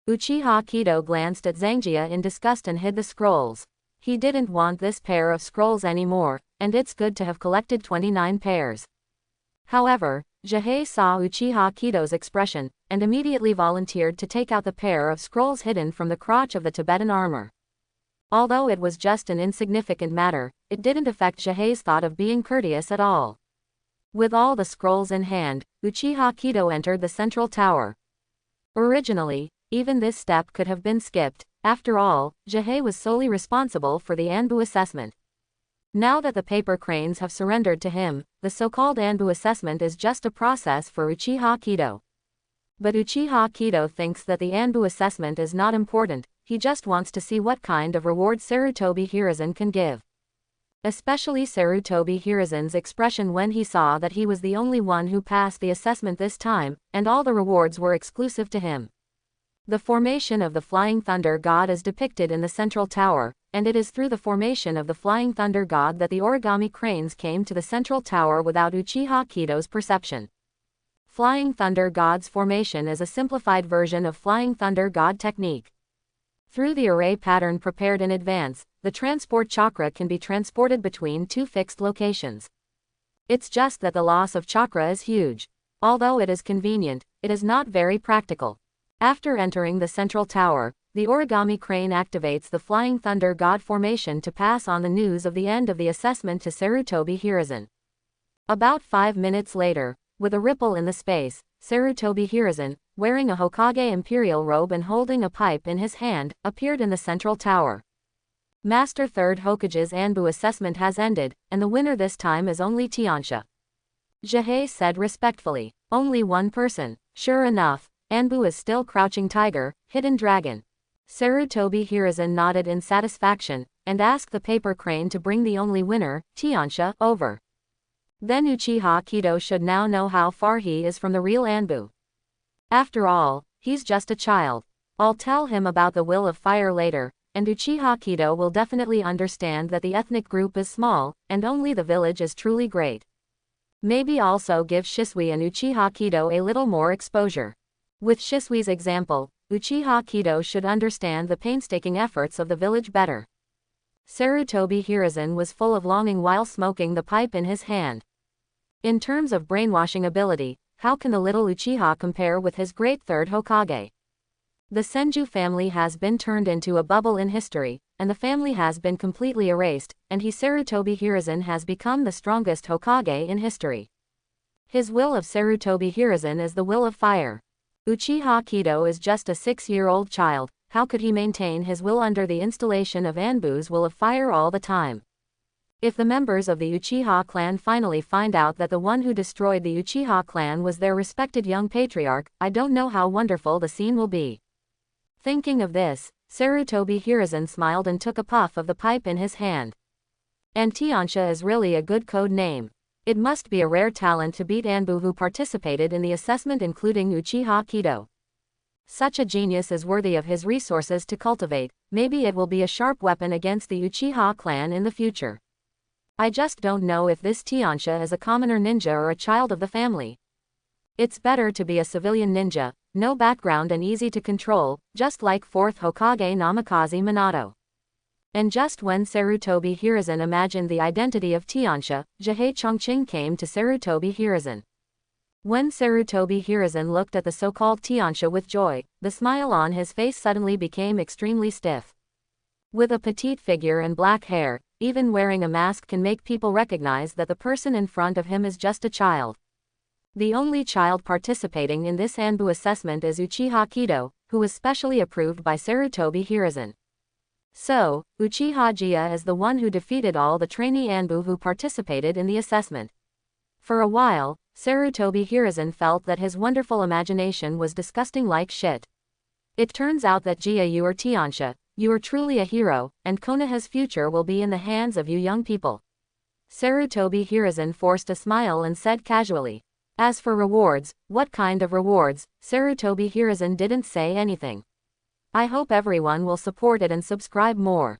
Uchiha Kido glanced at Zangia in disgust and hid the scrolls. He didn't want this pair of scrolls anymore, and it's good to have collected 29 pairs. However, Jihei saw Uchiha Kido's expression, and immediately volunteered to take out the pair of scrolls hidden from the crotch of the Tibetan armor. Although it was just an insignificant matter, it didn't affect Jihei's thought of being courteous at all. With all the scrolls in hand, Uchiha Kido entered the central tower. Originally, even this step could have been skipped. After all, Jihei was solely responsible for the Anbu assessment. Now that the paper cranes have surrendered to him, the so-called Anbu assessment is just a process for Uchiha Kido. But Uchiha Kido thinks that the Anbu assessment is not important, he just wants to see what kind of reward Sarutobi Hiruzen can give. Especially Sarutobi Hiruzen's expression when he saw that he was the only one who passed the assessment this time, and all the rewards were exclusive to him. The formation of the Flying Thunder God is depicted in the central tower, and it is through the formation of the Flying Thunder God that the origami cranes came to the central tower without Uchiha Kido's perception. Flying Thunder God's formation is a simplified version of Flying Thunder God technique. Through the array pattern prepared in advance, the transport chakra can be transported between two fixed locations. It's just that the loss of chakra is huge. Although it is convenient, it is not very practical. After entering the central tower, the origami crane activates the Flying Thunder God formation to pass on the news of the end of the assessment to Sarutobi Hiruzen. About 5 minutes later, with a ripple in the space, Sarutobi Hiruzen, wearing a Hokage imperial robe and holding a pipe in his hand, appeared in the central tower. Master 3rd Hokage's Anbu assessment has ended, and the winner this time is only Tiansha. Jihei said respectfully. Only one person. Sure enough, Anbu is still Crouching Tiger, Hidden Dragon. Sarutobi Hiruzen nodded in satisfaction, and asked the paper crane to bring the only winner, Tiansha, over. Then Uchiha Kido should now know how far he is from the real Anbu. After all, he's just a child. I'll tell him about the Will of Fire later, and Uchiha Kido will definitely understand that the ethnic group is small, and only the village is truly great. Maybe also give Shisui and Uchiha Kido a little more exposure. With Shisui's example, Uchiha Kido should understand the painstaking efforts of the village better. Sarutobi Hiruzen was full of longing while smoking the pipe in his hand. In terms of brainwashing ability, how can the little Uchiha compare with his great 3rd Hokage? The Senju family has been turned into a bubble in history, and the family has been completely erased, and Sarutobi Hiruzen has become the strongest Hokage in history. His will of Sarutobi Hiruzen is the will of fire. Uchiha Kido is just a 6-year-old child, how could he maintain his will under the installation of Anbu's will of fire all the time? If the members of the Uchiha clan finally find out that the one who destroyed the Uchiha clan was their respected young patriarch, I don't know how wonderful the scene will be. Thinking of this, Sarutobi Hiruzen smiled and took a puff of the pipe in his hand. And Tiansha is really a good code name. It must be a rare talent to beat Anbu who participated in the assessment including Uchiha Kido. Such a genius is worthy of his resources to cultivate, maybe it will be a sharp weapon against the Uchiha clan in the future. I just don't know if this Tiansha is a commoner ninja or a child of the family. It's better to be a civilian ninja, no background and easy to control, just like 4th Hokage Namikaze Minato. And just when Sarutobi Hiruzen imagined the identity of Tiansha, Jihei Chongqing came to Sarutobi Hiruzen. When Sarutobi Hiruzen looked at the so-called Tiansha with joy, the smile on his face suddenly became extremely stiff. With a petite figure and black hair, even wearing a mask can make people recognize that the person in front of him is just a child. The only child participating in this Anbu assessment is Uchiha Kido, who was specially approved by Sarutobi Hiruzen. So, Uchiha Jia is the one who defeated all the trainee Anbu who participated in the assessment. For a while, Sarutobi Hiruzen felt that his wonderful imagination was disgusting like shit. It turns out that Jia, you are Tiansha, you are truly a hero, and Konoha's future will be in the hands of you young people. Sarutobi Hiruzen forced a smile and said casually. As for rewards, what kind of rewards? Sarutobi Hiruzen didn't say anything. I hope everyone will support it and subscribe more.